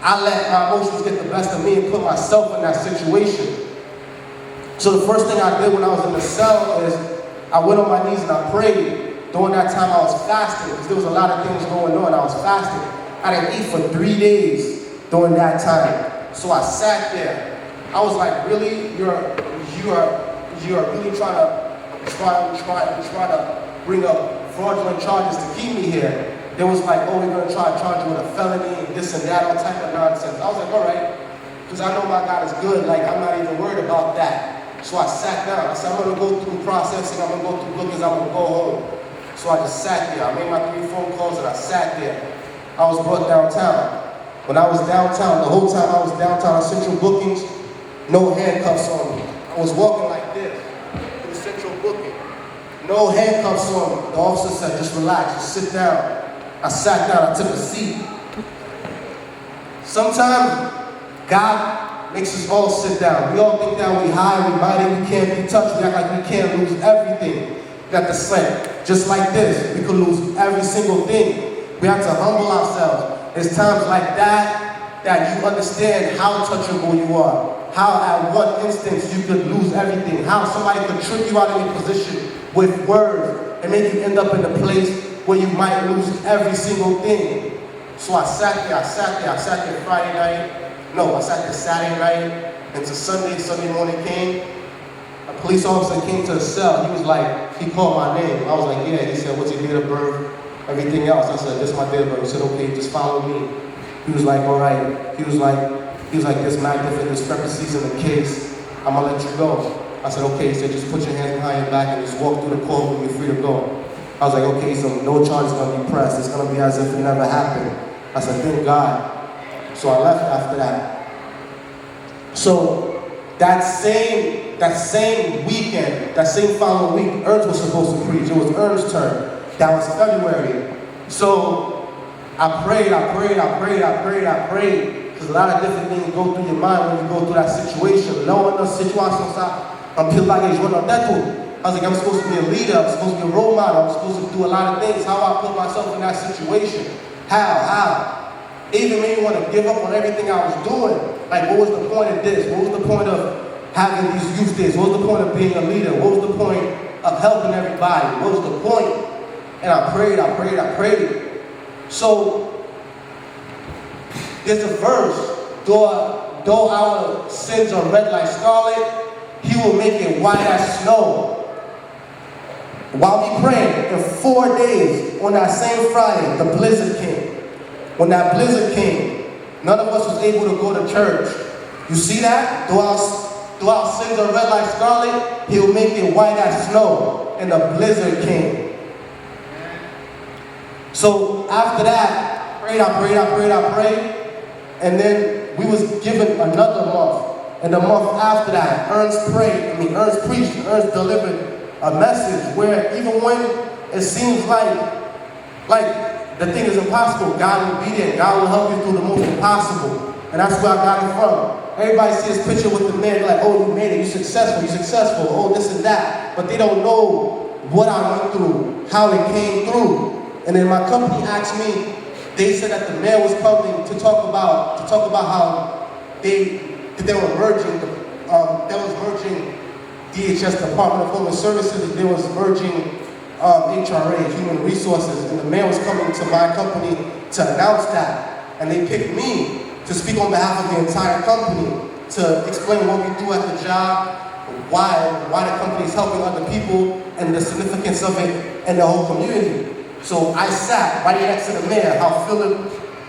I let my emotions get the best of me and put myself in that situation. So the first thing I did when I was in the cell is I went on my knees and I prayed. During that time I was fasting because there was a lot of things going on. I was fasting. I didn't eat for 3 days during that time. So I sat there. I was like, really? You are really trying to bring up fraudulent charges to keep me here. They was like, oh, we're going to try to charge you with a felony and this and that, all type of nonsense. I was like, all right, because I know my God is good. Like, I'm not even worried about that. So I sat down. I said, I'm going to go through processing. I'm going to go through bookings. I'm going to go home. So I just sat there. I made my 3 phone calls and I sat there. I was brought downtown. When I was downtown, the whole time I was downtown on Central Bookings, no handcuffs on me. I was walking like this to the Central Booking. No handcuffs on me. The officer said, just relax, just sit down. I sat down, I took a seat. Sometimes God makes us all sit down. We all think that we high, we mighty, we can't be touched, we act like we can't lose everything. We got to say, just like this, we could lose every single thing. We have to humble ourselves. It's times like that that you understand how touchable you are. How at one instance you could lose everything. How somebody could trick you out of your position with words and make you end up in a place where you might lose every single thing. So I sat there Friday night. No, I sat there Saturday night into Sunday morning came. A police officer came to the cell. He was like, he called my name. I was like, yeah. He said, what's your date of birth? Everything else. I said, this is my date of birth. He said, okay, just follow me. He was like, all right. He was like, there's magnificent discrepancies in the case. I'm gonna let you go. I said, okay. He said, just put your hands behind your back and just walk through the courtroom. You're free to go. I was like, okay, so no charge is gonna be pressed. It's gonna be as if it never happened. I said, thank God. So I left after that. So that same weekend, that same following week, Ernst was supposed to preach. It was Ernst's turn. That was February. So I prayed. Because a lot of different things go through your mind when you go through that situation. No one knows situation until I was like, I'm supposed to be a leader, I'm supposed to be a role model, I'm supposed to do a lot of things. How I put myself in that situation? How? It even made me want to give up on everything I was doing. Like, what was the point of this? What was the point of having these youth days? What was the point of being a leader? What was the point of helping everybody? What was the point? And I prayed. So, there's a verse, though our sins are red like scarlet, he will make it white as snow. While we prayed, in 4 days, on that same Friday, the blizzard came. When that blizzard came, none of us was able to go to church. You see that? Though our sins are red like scarlet, he'll make it white as snow. And the blizzard came. So after that, I prayed. And then we was given another month. And the month after that, Ernst preached, Ernst delivered a message where even when it seems like the thing is impossible, God will be there. God will help you through the most impossible. And that's where I got it from. Everybody sees this picture with the man, like, oh, you made it, you're successful, oh, this and that. But they don't know what I went through, how it came through. And then my company asked me, they said that the mayor was coming to talk about how they were merging DHS, Department of Homeland Services, they was merging HRA, Human Resources, and the mayor was coming to my company to announce that. And they picked me to speak on behalf of the entire company, to explain what we do at the job, why the company is helping other people, and the significance of it in the whole community. So I sat right next to the mayor, how Philip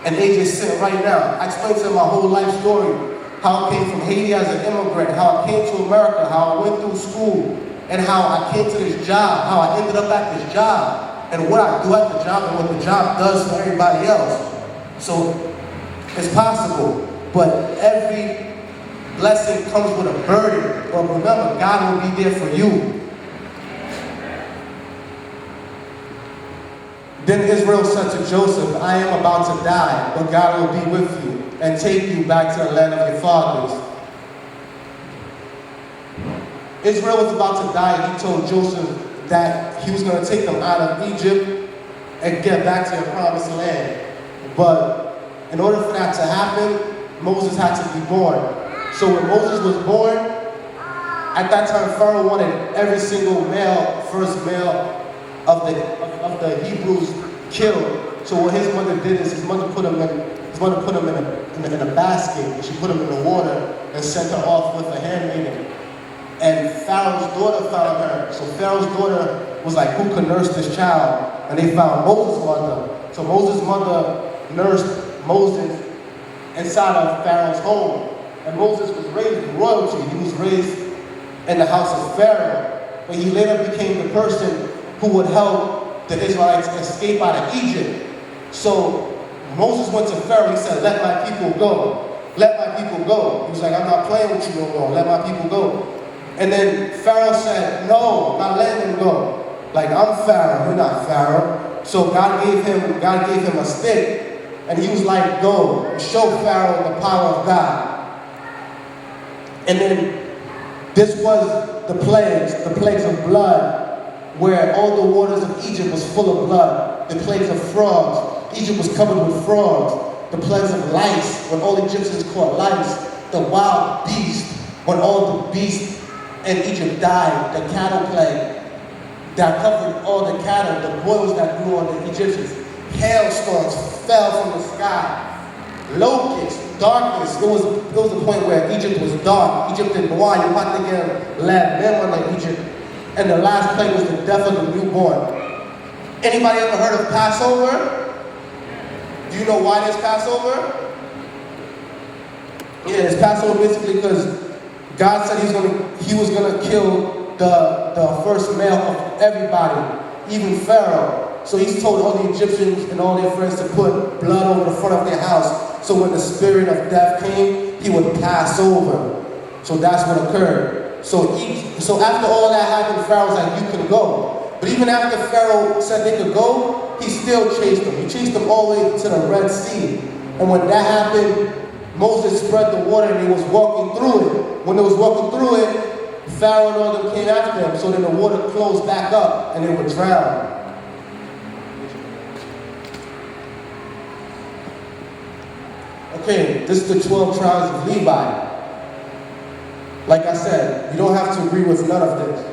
and AJ sit right now. I explained to them my whole life story, how I came from Haiti as an immigrant, how I came to America, how I went through school, and how I came to this job, how I ended up at this job, and what I do at the job, and what the job does for everybody else. So it's possible, but every blessing comes with a burden. But remember, God will be there for you. Then Israel said to Joseph, I am about to die, but God will be with you and take you back to the land of your fathers. Israel was about to die. He told Joseph that he was going to take them out of Egypt and get back to their promised land. But in order for that to happen, Moses had to be born. So when Moses was born, at that time Pharaoh wanted every single first male of the Hebrews killed. So what his mother did is his mother put him in a basket, and she put him in the water and sent her off with a handmaiden. And Pharaoh's daughter found her. So Pharaoh's daughter was like, who could nurse this child? And they found Moses' mother. So Moses' mother nursed Moses inside of Pharaoh's home. And Moses was raised in royalty. He was raised in the house of Pharaoh. But he later became the person who would help the Israelites escape out of Egypt. So Moses went to Pharaoh. He said, let my people go. Let my people go. He was like, I'm not playing with you no more. Let my people go. And then Pharaoh said, no, I'm not letting him go. Like, I'm Pharaoh, you're not Pharaoh. So God gave him a stick, and he was like, go, show Pharaoh the power of God. And then this was the plagues of blood, where all the waters of Egypt was full of blood. The plagues of frogs. Egypt was covered with frogs. The plagues of lice, when all Egyptians caught lice. The wild beast, when all the beasts in Egypt died. The cattle plague that covered all the cattle, the boils that grew on the Egyptians. Hailstorms fell from the sky. Locusts, darkness. It was a point where Egypt was dark. Egypt didn't know why. You want to get lab men on Egypt. And the last plague was the death of the newborn. Anybody ever heard of Passover? Do you know why there's Passover? Yeah, it's Passover basically because God said he was gonna kill the first male of everybody, even Pharaoh. So he's told all the Egyptians and all their friends to put blood over the front of their house. So when the spirit of death came, he would pass over. So that's what occurred. So after all that happened, Pharaoh was like, you can go. But even after Pharaoh said they could go, he still chased them. He chased them all the way to the Red Sea. And when that happened, Moses spread the water and he was walking through it. When they was walking through it, Pharaoh and all them came after them. So then the water closed back up and they were drowned. Okay, this is the 12 tribes of Levi. Like I said, you don't have to agree with none of this.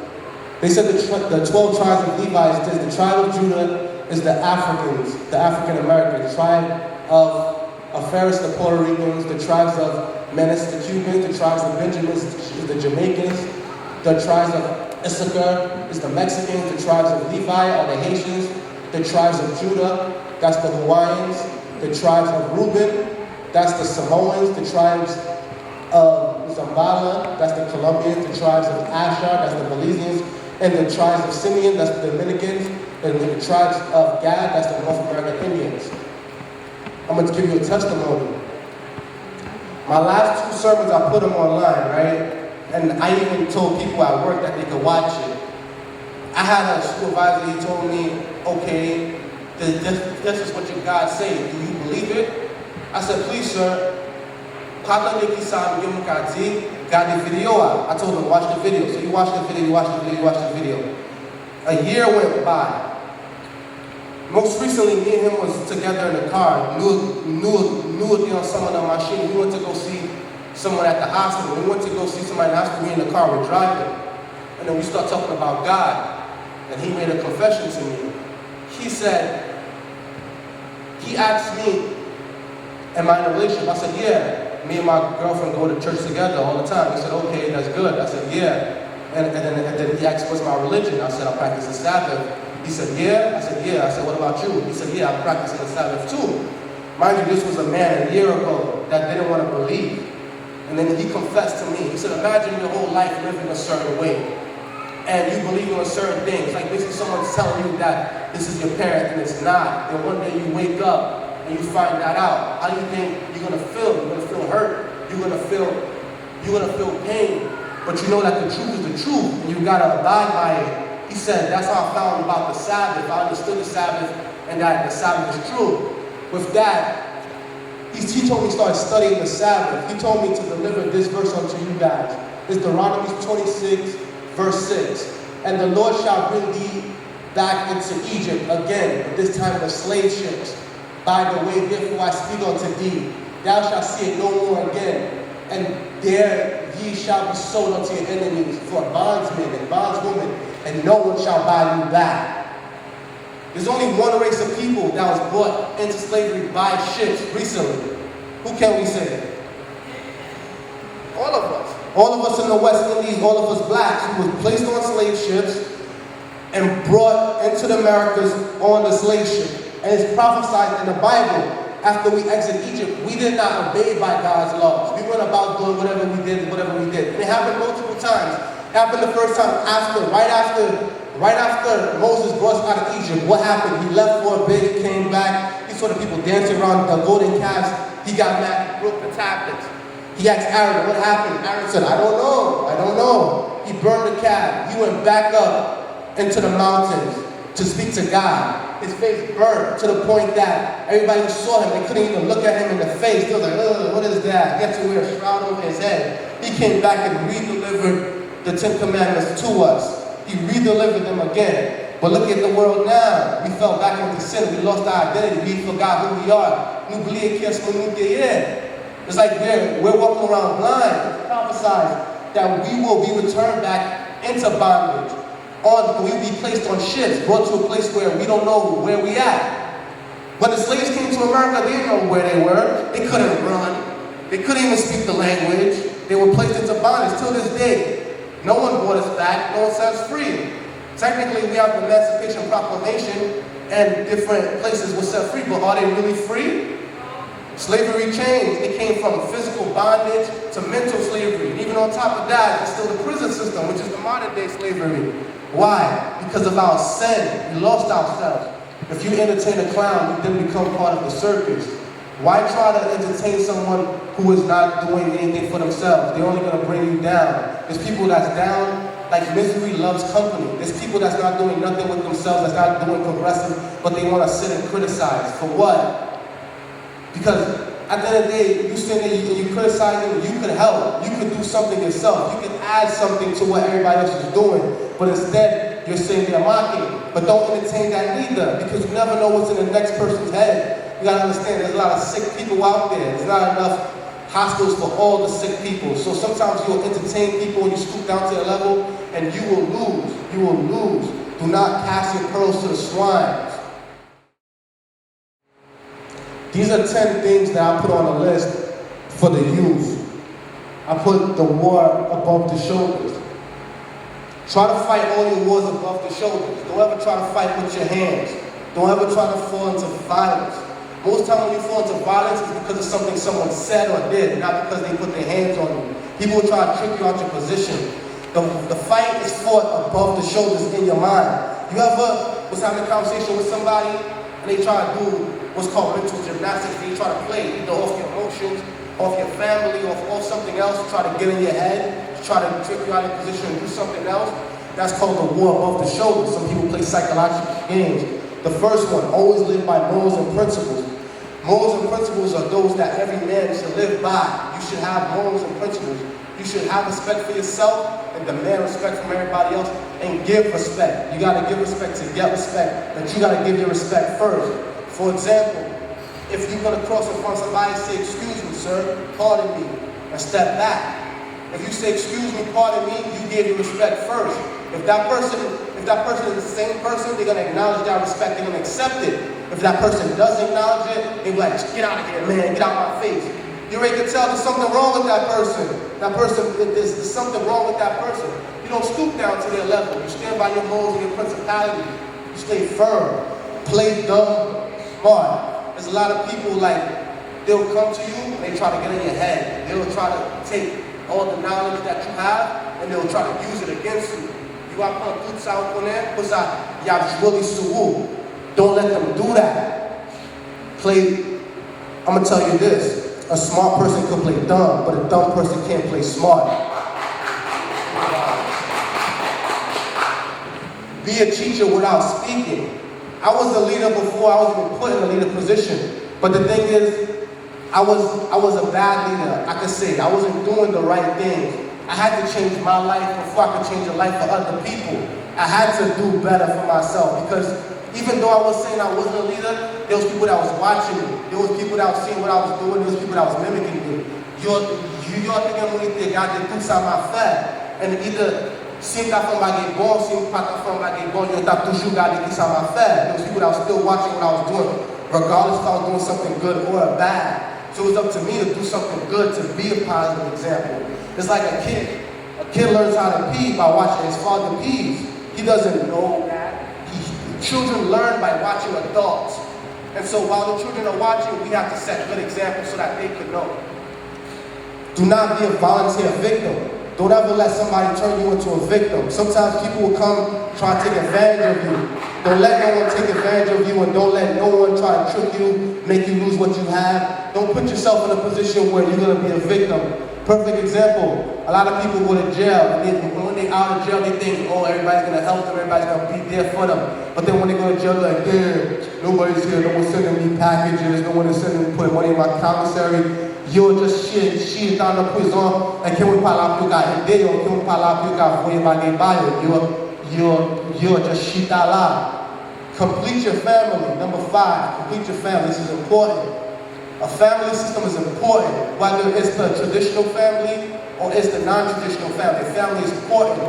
They said the 12 tribes of Levi is this. The tribe of Judah is the Africans, the African Americans. The tribe of Ferris, the Puerto Ricans. The tribes of Menes, the Cubans. The tribes of Benjamin is the Jamaicans. The tribes of Issachar is the Mexicans. The tribes of Levi are the Haitians. The tribes of Judah, that's the Hawaiians. The tribes of Reuben, that's the Samoans. The tribes of Zambala, that's the Colombians. The tribes of Asher, that's the Belizeans. And the tribes of Simeon, that's the Dominicans. And the tribes of Gad, that's the North American Indians. I'm going to give you a testimony. My last 2 sermons, I put them online, right? And I even told people at work that they could watch it. I had a supervisor, he told me, okay, this is what your God say. Do you believe it? I said, please, sir. I told him, watch the video. So he watched the video, watched the video. A year went by. Most recently, me and him was together in the car. Knew on someone on my machine. We went to go see someone at the hospital. We went to go see somebody in the hospital. We in the car, we're driving. And then we start talking about God. And he made a confession to me. He said, he asked me, am I in a relationship? I said, yeah. Me and my girlfriend go to church together all the time. He said, okay, that's good. I said, yeah. And then he asked, what's my religion? I said, I practice the Sabbath. He said, yeah? I said, yeah. I said, what about you? He said, yeah, I'm practicing the Sabbath too. Mind you, this was a man a year ago that didn't want to believe. And then he confessed to me. He said, imagine your whole life living a certain way. And you believe in certain things. Like basically someone's telling you that this is your parent and it's not. And one day you wake up and you find that out. How do you think you're going to feel? You're going to feel hurt. You're going to feel pain. But you know that the truth is the truth, and you gotta abide by it. He said, that's how I found about the Sabbath. I understood the Sabbath, and that the Sabbath is true. With that, he told me to start studying the Sabbath. He told me to deliver this verse unto you guys. It's Deuteronomy 26, verse 6. And the Lord shall bring thee back into Egypt again, but this time the slave ships. By the way, therefore I speak unto thee. Thou shalt see it no more again. And there ye shall be sold unto your enemies for bondsmen and bondswomen, and no one shall buy you back. There's only one race of people that was brought into slavery by ships recently. Who can we say? All of us. All of us in the West Indies, all of us blacks, who was placed on slave ships and brought into the Americas on the slave ship. And it's prophesied in the Bible. After we exit Egypt, we did not obey by God's laws. We went about doing whatever we did. And it happened multiple times. It happened the first time right after Moses brought us out of Egypt. What happened? He left for a bit, he came back. He saw the people dancing around the golden calves. He got mad, he broke the tablets. He asked Aaron, what happened? Aaron said, I don't know. He burned the calf. He went back up into the mountains to speak to God. His face burned to the point that everybody who saw him, they couldn't even look at him in the face. They was like, what is that? He had to wear a shroud over his head. He came back and re-delivered the 10 Commandments to us. He re-delivered them again. But look at the world now. We fell back into sin. We lost our identity. We forgot who we are. It's like we're walking around blind. It's prophesied that we will be returned back into bondage. We'll be placed on ships, brought to a place where we don't know where we at. When the slaves came to America, they didn't know where they were. They couldn't run. They couldn't even speak the language. They were placed into bondage. Till this day, no one brought us back. No one set us free. Technically, we have the Emancipation Proclamation, and different places were set free, but are they really free? Slavery changed. It came from physical bondage to mental slavery. And even on top of that, it's still the prison system, which is the modern day slavery. Why? Because of our sin. We lost ourselves. If you entertain a clown, you then become part of the circus. Why try to entertain someone who is not doing anything for themselves? They're only going to bring you down. There's people that's down, like misery loves company. There's people that's not doing nothing with themselves, that's not doing progressive, but they want to sit and criticize. For what? Because at the end of the day, you sit there and you criticize them, you could help. You could do something yourself. You could add something to what everybody else is doing. But instead, you're sitting there mocking. But don't entertain that neither, because you never know what's in the next person's head. You gotta understand, there's a lot of sick people out there. There's not enough hospitals for all the sick people. So sometimes you'll entertain people and you scoop down to their level, and you will lose. You will lose. Do not cast your pearls to the swine. These are 10 things that I put on the list for the youth. I put the war above the shoulders. Try to fight all your wars above the shoulders. Don't ever try to fight with your hands. Don't ever try to fall into violence. Most time when you fall into violence, it's because of something someone said or did, not because they put their hands on you. People will try to trick you out your position. The fight is fought above the shoulders in your mind. You ever was having a conversation with somebody and they try to do what's called mental gymnastics, where you try to play either off your emotions, off your family, off something else, try to get in your head, try to trick you out of position and do something else. That's called the war above the shoulder. Some people play psychological games. The first one, always live by morals and principles. Morals and principles are those that every man should live by. You should have morals and principles. You should have respect for yourself and demand respect from everybody else and give respect. You got to give respect to get respect, but you got to give your respect first. For example, if you're going to cross in front of somebody, say, excuse me, sir, pardon me, and step back. If you say, excuse me, pardon me, you give your respect first. If that person is the same person, they're going to acknowledge that respect, they're going to accept it. If that person doesn't acknowledge it, they're like, get out of here, man, get out of my face. You already can tell there's something wrong with that person. There's something wrong with that person. You don't stoop down to their level. You stand by your morals and your principality. You stay firm. Play dumb, smart. There's a lot of people like, they'll come to you and they try to get in your head. They'll try to take all the knowledge that you have and they'll try to use it against you. You got to put ça au connaît, pour ça, il y a joué sur vous. Don't let them do that. I'm going to tell you this. A smart person can play dumb, but a dumb person can't play smart. Be a teacher without speaking. I was a leader before I was even put in a leader position. But the thing is, I was a bad leader, I could say. I wasn't doing the right things. I had to change my life before I could change the life of other people. I had to do better for myself because even though I was saying I wasn't a leader, there was people that was watching me. There was people that was seeing what I was doing. There was people that was mimicking me. You're thinking when you got to do something à faire. And either si t'as fait un bagage bon, si pas t'as fait un bagage bon, you t'as toujours gardé tout ça à faire. There was people that was still watching what I was doing, regardless if I was doing something good or bad. So it was up to me to do something good, to be a positive example. It's like a kid. A kid learns how to pee by watching his father pee. He doesn't know that. Children learn by watching adults. And so while the children are watching, we have to set good examples so that they could know. Do not be a volunteer victim. Don't ever let somebody turn you into a victim. Sometimes people will come try to take advantage of you. Don't let no one take advantage of you and don't let no one try to trick you, make you lose what you have. Don't put yourself in a position where you're going to be a victim. Perfect example, a lot of people go to jail, and when they're out of jail, they think, oh, everybody's going to help them, everybody's going to be there for them. But then when they go to jail, they're like, damn, nobody's here, no one's sending me packages, no one is sending me, putting money in my commissary. You're just shit dans la prison, et qu'on parle plus qu'à aider, qu'on parle plus qu'à voyer bagay bayo. You're just shit là. Complete your family. Number 5, complete your family. This is important. A family system is important, whether it's the traditional family or it's the non-traditional family. Family is important.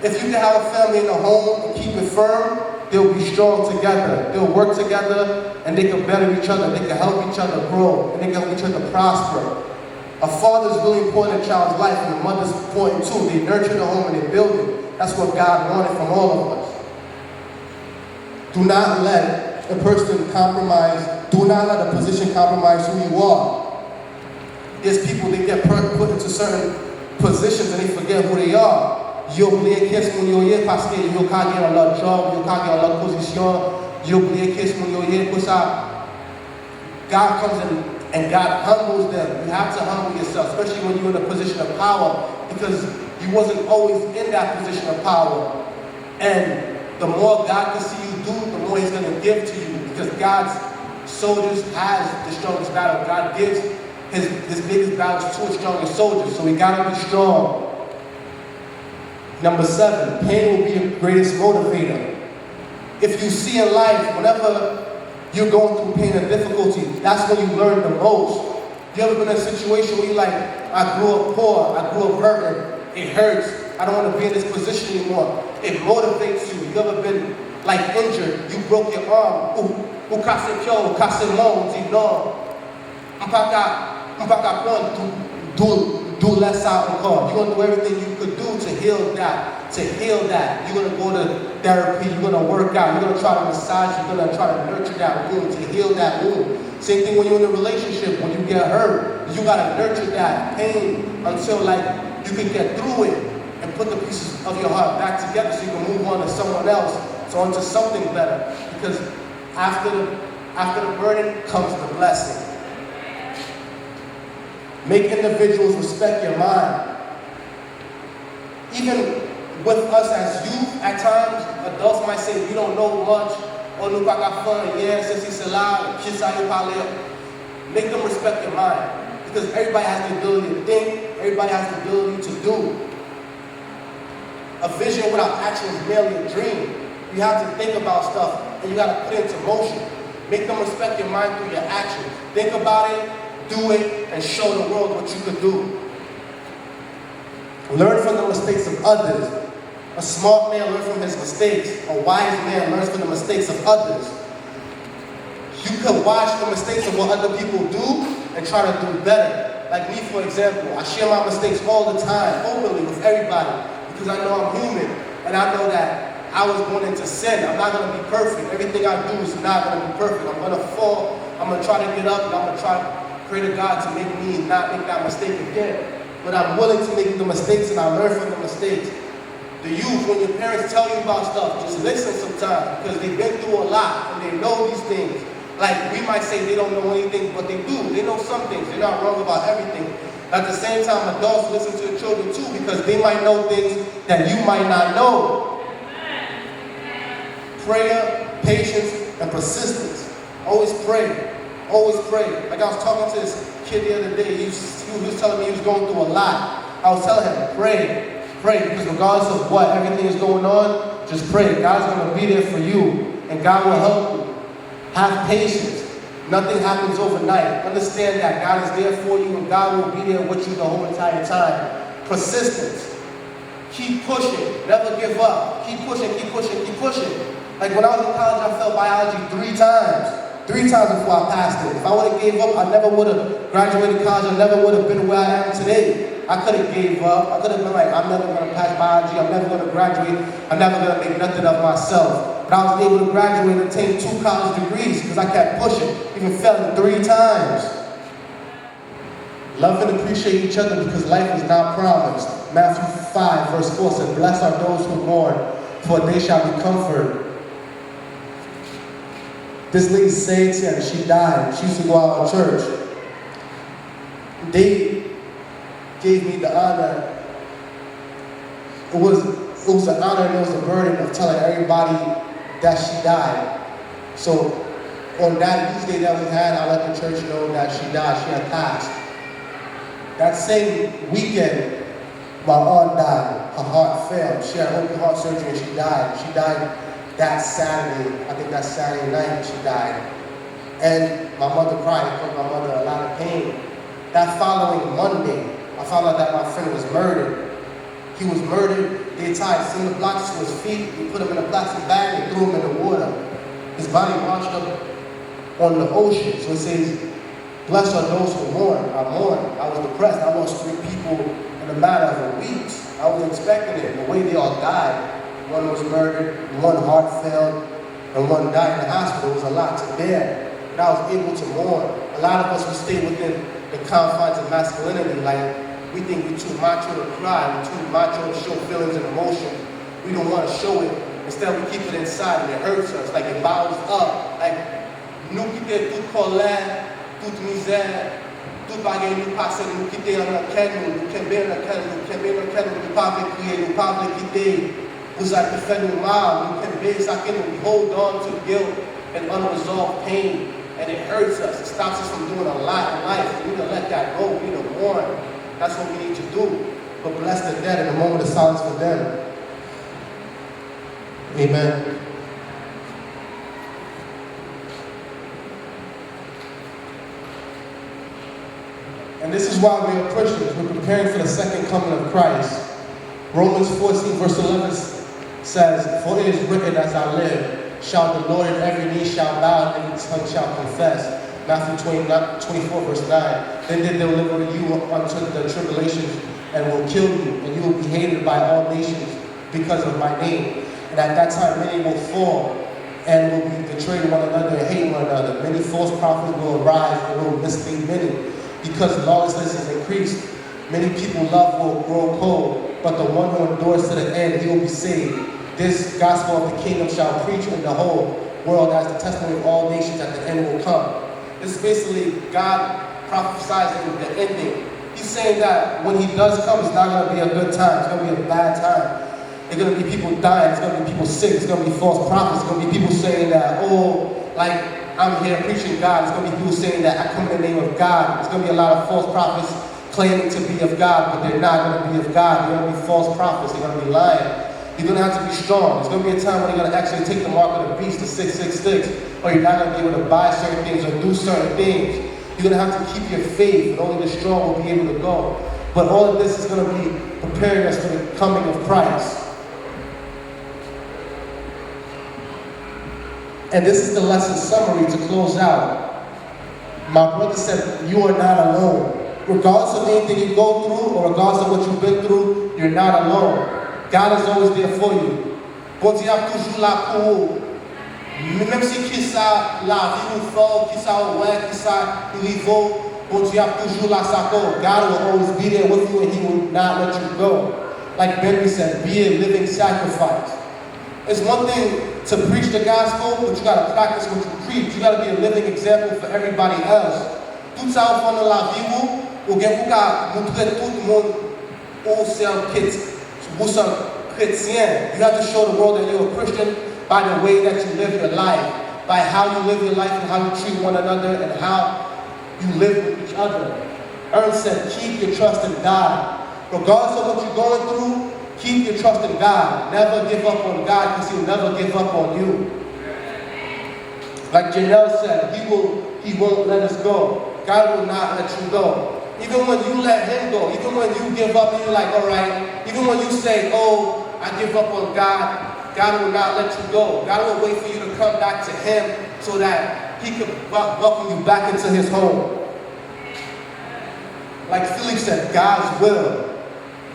If you can have a family in the home and keep it firm, they'll be strong together. They'll work together and they can better each other. They can help each other grow and they can help each other prosper. A father is really important in a child's life and a mother's important too. They nurture the home and they build it. That's what God wanted from all of us. Do not let a person compromise. Do not let a position compromise who you are. There's people that get put into certain positions and they forget who they are. You'll oublier qu'est-ce qu'on y est parce que you'll can't get a lot of job, you'll can't get a lot of position, you'll oublier qu'est-ce qu'on y est pour ça. God comes in and God humbles them. You have to humble yourself, especially when you're in a position of power, because you wasn't always in that position of power. And the more God can see you do, the more He's going to give to you, because God's soldiers has the strongest battle. God gives his biggest battles to His strongest soldiers, so we got to be strong. Number 7, pain will be your greatest motivator. If you see in life, whenever you're going through pain and difficulty, that's when you learn the most. You ever been in a situation where you're like, I grew up poor, I grew up hurting, it hurts, I don't want to be in this position anymore. It motivates you. You ever been like injured, you broke your arm, ou cassé pied, ou cassé mão, dit non, on pas qu'à prendre do less out encore. You're going to do everything you could do to heal that. You're going to go to therapy, you're going to work out, you're going to try to massage, you're going to try to nurture that wound, to heal that wound. Same thing when you're in a relationship, when you get hurt, you got to nurture that pain until like you can get through it and put the pieces of your heart back together so you can move on to someone else, so onto something better. Because after After the burden comes the blessing. Make individuals respect your mind. Even with us as youth, at times, adults might say, "You don't know much," or "Nous pas qu'à faire, yeah, ceci, cela, qui ça y parler." Make them respect your mind. Because everybody has the ability to think, everybody has the ability to do. A vision without action is merely a dream. You have to think about stuff, and you got to put it into motion. Make them respect your mind through your actions. Think about it, do it, and show the world what you could do. Learn from the mistakes of others. A smart man learns from his mistakes. A wise man learns from the mistakes of others. You can watch the mistakes of what other people do and try to do better. Like me, for example, I share my mistakes all the time, openly with everybody, because I know I'm human, and I know that I was born into sin. I'm not going to be perfect. Everything I do is not going to be perfect. I'm going to fall. I'm going to try to get up, and I'm going to try to pray to God to make me not make that mistake again. But I'm willing to make the mistakes, and I learn from the mistakes. The youth, when your parents tell you about stuff, just listen sometimes, because they've been through a lot, and they know these things. Like, we might say they don't know anything, but they do. They know some things. They're not wrong about everything. At the same time, adults listen to the children too, because they might know things that you might not know. Prayer, patience, and persistence. Always pray. Always pray. Like I was talking to this kid the other day. He was telling me he was going through a lot. I was telling him, pray. Pray, because regardless of what, everything is going on, just pray. God's going to be there for you, and God will help you. Have patience. Nothing happens overnight. Understand that God is there for you, and God will be there with you the whole entire time. Persistence. Keep pushing. Never give up. Keep pushing, keep pushing, keep pushing. Like when I was in college, I failed biology 3 times. 3 times before I passed it. If I would have gave up, I never would have graduated college. I never would have been where I am today. I could have gave up. I could have been like, I'm never going to pass biology. I'm never going to graduate. I'm never going to make nothing of myself. But I was able to graduate and obtain 2 college degrees because I kept pushing, even failing 3 times. Love and appreciate each other because life is not promised. Matthew 5 verse 4 said, "Blessed are those who mourn, for they shall be comforted." This lady said to her, she died. She used to go out of church. They gave me the honor. It was an honor and it was a burden of telling everybody that she died. So on that Tuesday that we had, I let the church know that she died. She had passed. That same weekend, my aunt died. Her heart failed. She had open heart surgery and she died. She died that Saturday. I think that Saturday night she died. And my mother cried. It put my mother a lot of pain. That following Monday, I found out that my friend was murdered. He was murdered. They tied cinder blocks to his feet. They put him in a plastic bag and threw him in the water. His body washed up on the ocean. So it says, "Blessed are those who mourn." I mourned. I was depressed. I lost 3 people in a matter of weeks. I was expecting it. The way they all died. One was murdered, one heart failed, and one died in the hospital. It was a lot to bear. But I was able to mourn. A lot of us, we stay within the confines of masculinity. Like, we think we're too macho to cry. We're too macho to show feelings and emotions. We don't want to show it. Instead, we keep it inside and it hurts us. Like, it bottles up. Like, nous quitter toute colère, toute misère, tout bagay nous passe, nous quitter en un canne, nous kembe en canne, nous pas crier, nous pas quitter. Vous avez fait nous mal, nous kembe, ça que we hold on to guilt and unresolved pain. And it hurts us. It stops us from doing a lot in life. We need to let that go. We need to mourn. That's what we need to do. But bless the dead in a moment of silence for them. Amen. And this is why we are Christians. We're preparing for the second coming of Christ. Romans 14 verse 11 says, "For it is written, as I live, shall the Lord, and every knee shall bow, and every tongue shall confess." Matthew 24 verse 9. "Then they deliver you unto the tribulations, and will kill you, and you will be hated by all nations because of my name. And at that time many will fall, and will be betraying one another and hating one another. Many false prophets will arise and will mislead many. Because lawlessness is increased, many people's love will grow cold, but the one who endures to the end, he will be saved. This gospel of the kingdom shall preach in the whole world as the testimony of all nations at the end will come. This is basically God prophesizing the ending. He's saying that when he does come, it's not going to be a good time. It's going to be a bad time. There's going to be people dying. It's going to be people sick. It's going to be false prophets. It's going to be people saying that, oh, like, I'm here preaching God. It's going to be people saying that I come in the name of God. It's going to be a lot of false prophets claiming to be of God, but they're not going to be of God. They're going to be false prophets. They're going to be lying. You're going to have to be strong. There's going to be a time when you're going to actually take the mark of the beast, the 666, or you're not going to be able to buy certain things or do certain things. You're going to have to keep your faith, and only the strong will be able to go. But all of this is going to be preparing us for the coming of Christ. And this is the lesson summary to close out. My brother said, you are not alone. Regardless of anything you go through, or regardless of what you've been through, you're not alone. God is always there for you. Bon Dieu est toujours là pour vous. Même si qui ça la vie vous fort, qui ça ouais, qui ça niveau, bon Dieu est toujours là ça go. God will always be there with you and he will not let you go. Like Benry said, be a living sacrifice. It's one thing to preach the gospel, but you got to practice what you preach. You got to be a living example for everybody else. Tout ça au fond de la vie ou bien pour montrer tout le monde où c'est un chrétien. You have to show the world that you're a Christian by the way that you live your life, by how you live your life and how you treat one another and how you live with each other. Ernst said, keep your trust in God. Regardless of what you're going through, keep your trust in God. Never give up on God because he'll never give up on you. Like Jean-Noel said, he won't let us go. God will not let you go. Even when you let him go, even when you give up and you're like, all right, even when you say, oh, I give up on God, God will not let you go. God will wait for you to come back to him so that he can welcome you back into his home. Like Philip said, God's will.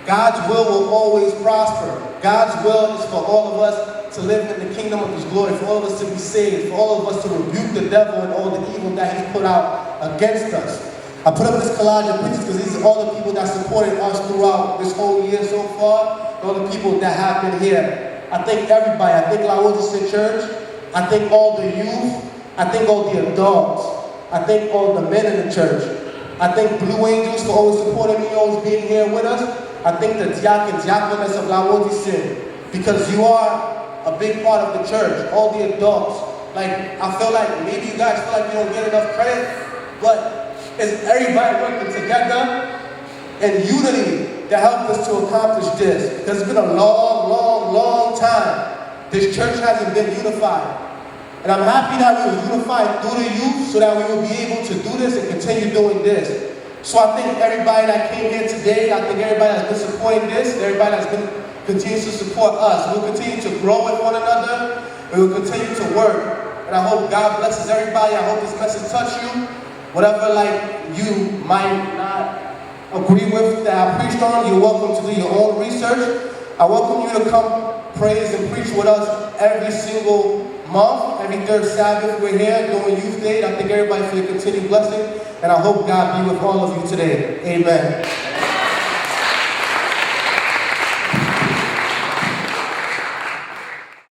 God's will always prosper. God's will is for all of us to live in the kingdom of his glory, for all of us to be saved, for all of us to rebuke the devil and all the evil that he's put out against us. I put up this collage of pictures because these are all the people that supported us throughout this whole year so far, all the people that have been here. I thank everybody. I thank La Odessa Church. I thank all the youth. I thank all the adults. I thank all the men in the church. I thank Blue Angels for always supporting me, always being here with us. I thank the diaconess of La Odessa because you are a big part of the church, all the adults. Like, I feel like maybe you guys feel like you don't get enough credit, but it's everybody working together in unity that helped us to accomplish this. Because it's been a long time. This church hasn't been unified. And I'm happy that we were unified through the youth so that we will be able to do this and continue doing this. So I thank everybody that came here today. I thank everybody that's been supporting this, everybody that's been continues to support us. We'll continue to grow with one another. We will continue to work. And I hope God blesses everybody. I hope this message touched you. Whatever like you might not agree with that I preached on, you're welcome to do your own research. I welcome you to come praise and preach with us every single month. Every third Sabbath we're here doing Youth Day. I thank everybody for your continued blessing. And I hope God be with all of you today. Amen.